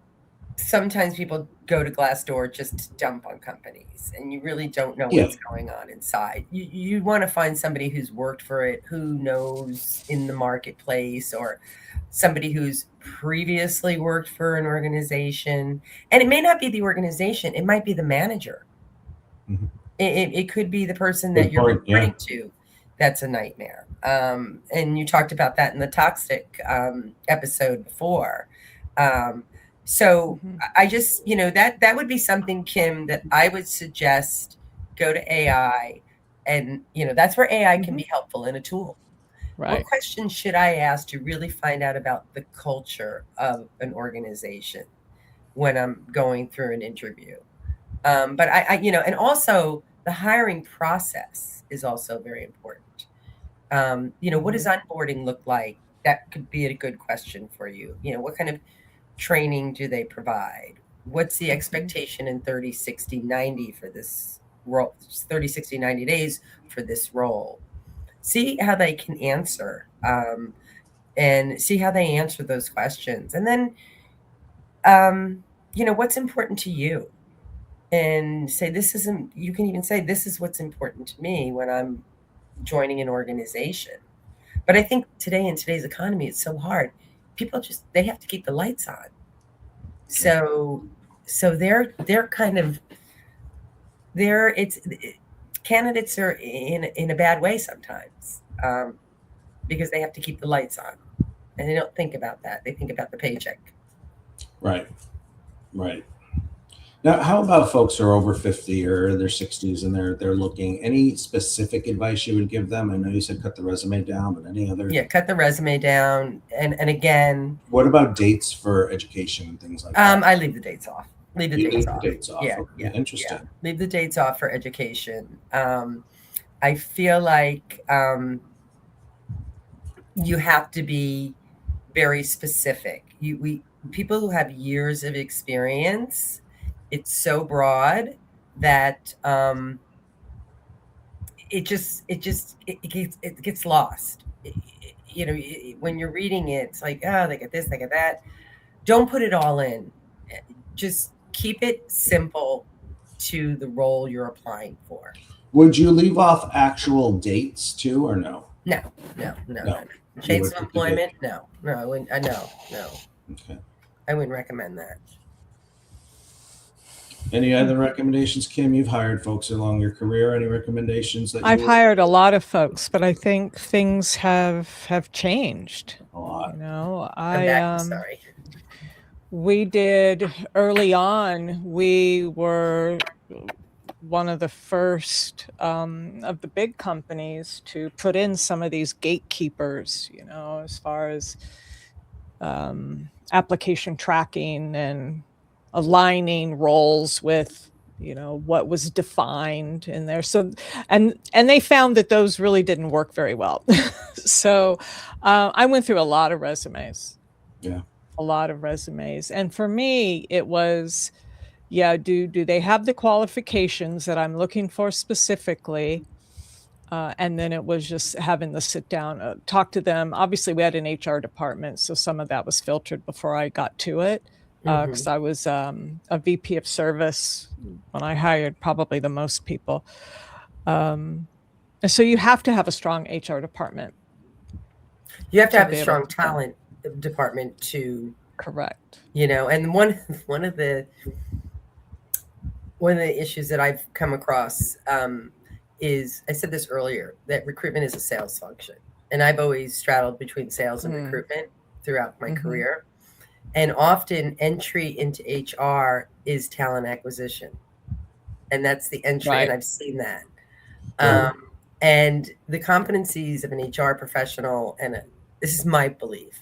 sometimes people go to Glassdoor just to dump on companies, and you really don't know what's going on inside. You want to find somebody who's worked for it, who knows in the marketplace, or somebody who's previously worked for an organization. And it may not be the organization, it might be the manager. It could be the person that you're reporting to. That's a nightmare. And you talked about that in the toxic episode before. So I just, you know, that would be something, Kim, that I would suggest go to AI. And, you know, that's where AI can be helpful in a tool. Right. What questions should I ask to really find out about the culture of an organization when I'm going through an interview? But I, you know, and also the hiring process is also very important. You know, what does onboarding look like? That could be a good question for you. You know, what kind of training do they provide? What's the expectation in 30, 60, 90 for this role? 30, 60, 90 days for this role. See how they can answer, and see how they answer those questions. And then, you know, what's important to you? And say, this isn't, you can even say, this is what's important to me when I'm joining an organization. But I think today, in today's economy, it's so hard. People just, they have to keep the lights on. So they're kind of, candidates are in a bad way sometimes, because they have to keep the lights on, and they don't think about that. They think about the paycheck. Right. Now, how about folks who are over 50 or in their 60s and they're looking? Any specific advice you would give them? I know you said cut the resume down, but any other? Yeah, cut the resume down. And again, what about dates for education and things like that? I leave the dates off. Leave the dates off. Yeah, okay. Interesting. Yeah. Leave the dates off for education. I feel like you have to be very specific. People who have years of experience, it's so broad that it gets lost. You know, when you're reading it, it's like, oh, they get this, they get that. Don't put it all in. Just keep it simple to the role you're applying for. Would you leave off actual dates too, or no? No. Dates of employment? No, I wouldn't. No. Okay. I wouldn't recommend that. Any other recommendations, Kim? You've hired folks along your career. Any recommendations that I've hired a lot of folks, but I think things have changed. A lot. You know, Sorry. We did early on. We were one of the first of the big companies to put in some of these gatekeepers, you know, as far as application tracking and aligning roles with, you know, what was defined in there. So, and they found that those really didn't work very well. So I went through a lot of resumes. Yeah. A lot of resumes. And for me, it was, do they have the qualifications that I'm looking for specifically? And then it was just having to sit down, talk to them. Obviously, we had an HR department, so some of that was filtered before I got to it. Because I was a VP of service when I hired probably the most people. And so you have to have a strong HR department. You have to have a strong talent department to correct. You know, and one of the issues that I've come across is, I said this earlier, that recruitment is a sales function. And I've always straddled between sales and recruitment throughout my career. And often entry into HR is talent acquisition. And that's the entry, and I've seen that. And the competencies of an HR professional, and this is my belief,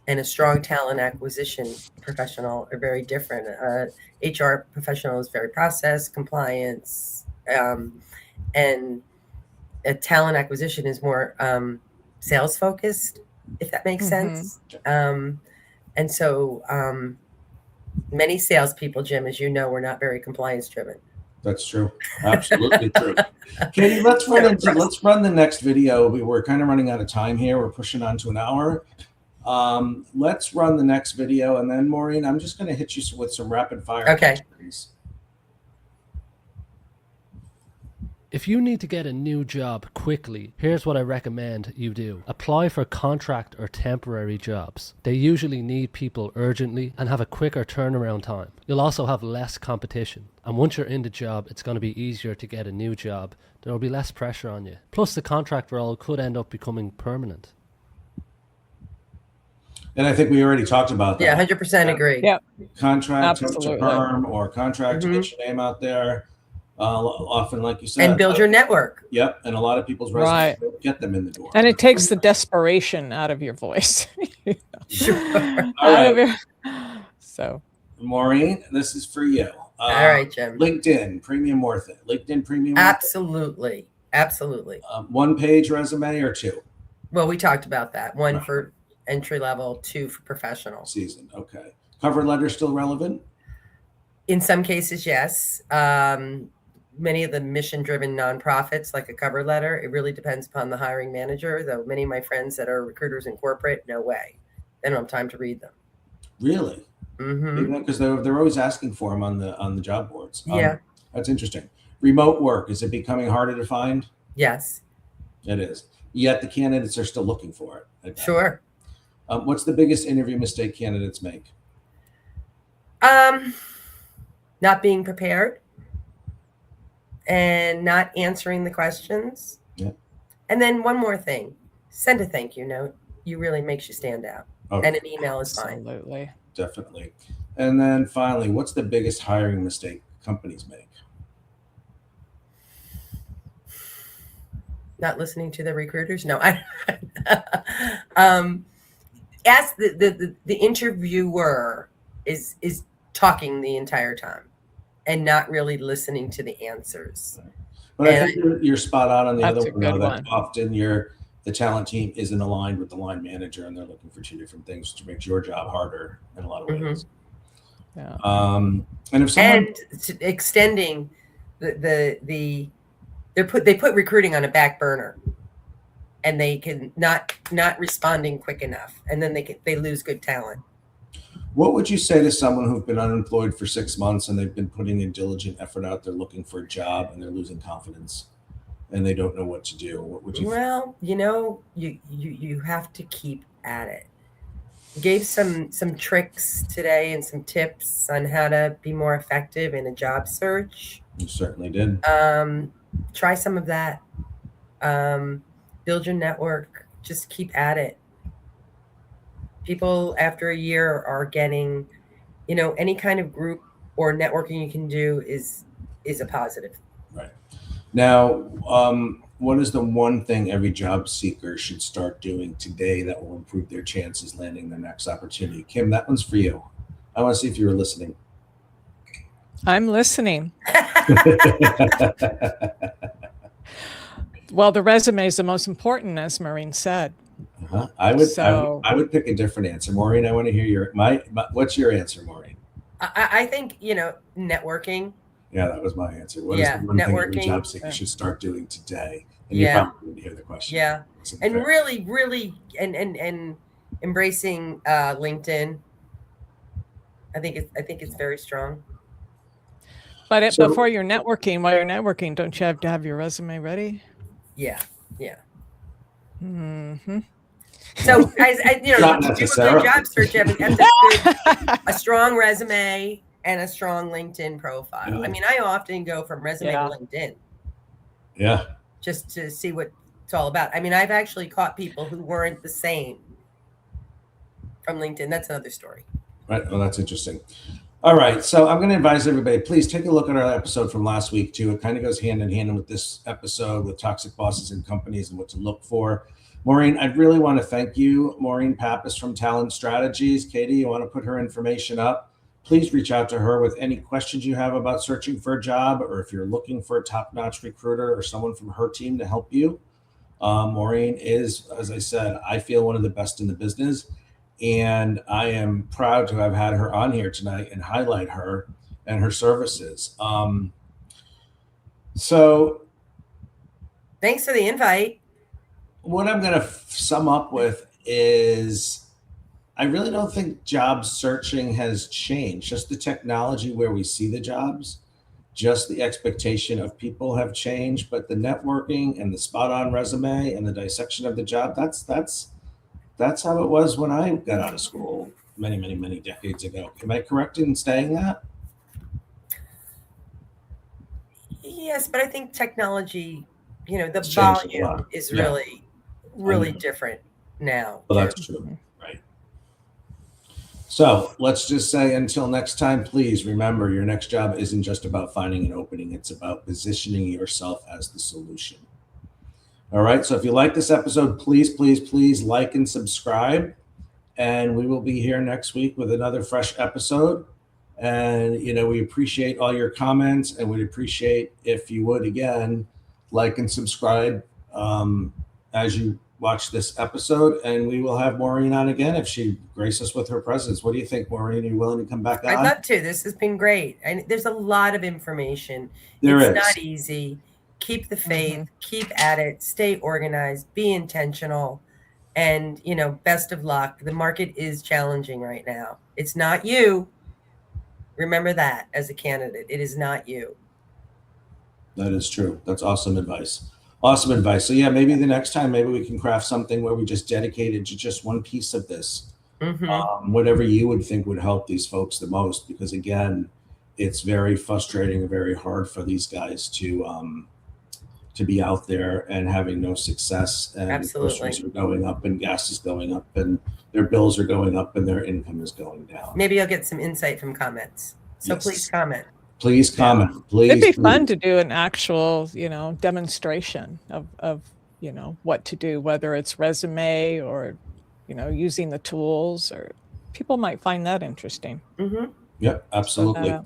and a strong talent acquisition professional are very different. HR professional is very process, compliance, and a talent acquisition is more sales focused, if that makes sense. And so many salespeople, Jim, as you know, we're not very compliance driven. That's true. Absolutely true. Katie, let's run the next video. We're kind of running out of time here. We're pushing on to an hour. Let's run the next video, and then Maureen, I'm just going to hit you with some rapid fire questions. If you need to get a new job quickly, here's what I recommend you do. Apply for contract or temporary jobs. They usually need people urgently and have a quicker turnaround time. You'll also have less competition. And once you're in the job, it's going to be easier to get a new job. There will be less pressure on you. Plus, the contract role could end up becoming permanent. And I think we already talked about that. Yeah, 100% agree. Yeah. Contract to perm or contract to get your name out there. Often, like you said, and build your network. Yep, and a lot of people's resumes don't get them in the door. And it takes the desperation out of your voice. Sure. All right. So, Maureen, this is for you. All right, Jim. LinkedIn premium worth it. LinkedIn premium. Absolutely, absolutely. One-page resume or two? Well, we talked about that. One for entry level, two for professional. Seasoned. Okay. Cover letter still relevant? In some cases, yes. Many of the mission-driven nonprofits, like a cover letter, it really depends upon the hiring manager. Though many of my friends that are recruiters in corporate, no way, they don't have time to read them. Really? Because they're always asking for them on the job boards. Yeah, that's interesting. Remote work, is it becoming harder to find? Yes, it is. Yet the candidates are still looking for it. Sure. What's the biggest interview mistake candidates make? Not being prepared and not answering the questions. Yeah. And then one more thing, send a thank you note. You really makes you stand out. Okay. And an email is fine. Absolutely. Definitely. And then finally, what's the biggest hiring mistake companies make? Not listening to the recruiters? No. Ask the interviewer is talking the entire time and not really listening to the answers. But I think you're spot on the other one, though, that one. often the talent team isn't aligned with the line manager, and they're looking for two different things, which makes your job harder in a lot of ways. Yeah. And if someone extending they put recruiting on a back burner, and they can not responding quick enough, and then they lose good talent. What would you say to someone who's been unemployed for 6 months and they've been putting in diligent effort out there looking for a job and they're losing confidence and they don't know what to do? What would you? Well, you have to keep at it. Gave some tricks today and some tips on how to be more effective in a job search. You certainly did. Try some of that. Build your network. Just keep at it. People after a year are getting, any kind of group or networking you can do is a positive. Right. Now, what is the one thing every job seeker should start doing today that will improve their chances landing their next opportunity? Kim, that one's for you. I want to see if you were listening. I'm listening. Well, the resume is the most important, as Maureen said. I would pick a different answer. Maureen, I want to hear what's your answer, Maureen? I think, networking. Yeah, that was my answer. What is the one thing every job seeker should start doing today? And you probably didn't hear the question. Yeah. And really, and embracing LinkedIn. I think it's very strong. But before you're networking, while you're networking, don't you have to have your resume ready? Yeah. Mm-hmm. So, guys, to do a good job search, you have to a strong resume and a strong LinkedIn profile. Yeah. I mean, I often go from resume to LinkedIn. Yeah. Just to see what it's all about. I mean, I've actually caught people who weren't the same from LinkedIn. That's another story. Right. Well, that's interesting. All right. So I'm going to advise everybody, please take a look at our episode from last week, too. It kind of goes hand in hand with this episode with toxic bosses and companies and what to look for. Maureen, I really want to thank you. Maureen Pappas from Talent Strategies. Katie, you want to put her information up? Please reach out to her with any questions you have about searching for a job, or if you're looking for a top-notch recruiter or someone from her team to help you. Maureen is, as I said, I feel one of the best in the business. And I am proud to have had her on here tonight and highlight her and her services. So thanks for the invite. What I'm going to sum up with is I really don't think job searching has changed. Just the technology where we see the jobs, just the expectation of people have changed, but the networking and the spot on resume and the dissection of the job, that's how it was when I got out of school many decades ago. Am I correct in saying that? Yes, but I think technology, the volume is really different now. Well, that's true. Right. So let's just say until next time, please remember your next job isn't just about finding an opening. It's about positioning yourself as the solution. All right. So if you like this episode, please like and subscribe. And we will be here next week with another fresh episode. And, we appreciate all your comments, and we'd appreciate if you would, again, like and subscribe as you watch this episode. And we will have Maureen on again if she graces us with her presence. What do you think, Maureen? Are you willing to come back on? I'd love to. This has been great. And there's a lot of information. It's not easy. Keep the faith, keep at it, stay organized, be intentional, and, best of luck. The market is challenging right now. It's not you. Remember that as a candidate. It is not you. That is true. That's awesome advice. So yeah, maybe the next time, maybe we can craft something where we just dedicate it to just one piece of this. Whatever you would think would help these folks the most, because again, it's very frustrating and very hard for these guys to be out there and having no success, and groceries are going up and gas is going up and their bills are going up and their income is going down. Maybe I'll get some insight from comments. So please comment. Please comment. Please. It'd be fun to do an actual, demonstration of what to do, whether it's resume or, using the tools, or people might find that interesting. Yep, absolutely.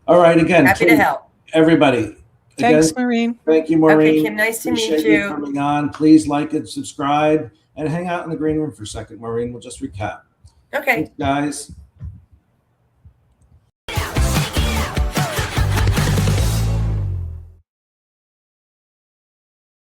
All right. Again, happy to help everybody. Thanks, Maureen. Thank you, Maureen. Okay, Kim, nice to meet you. Coming on. Please like and subscribe and hang out in the green room for a second, Maureen. We'll just recap. Okay. Thanks, guys.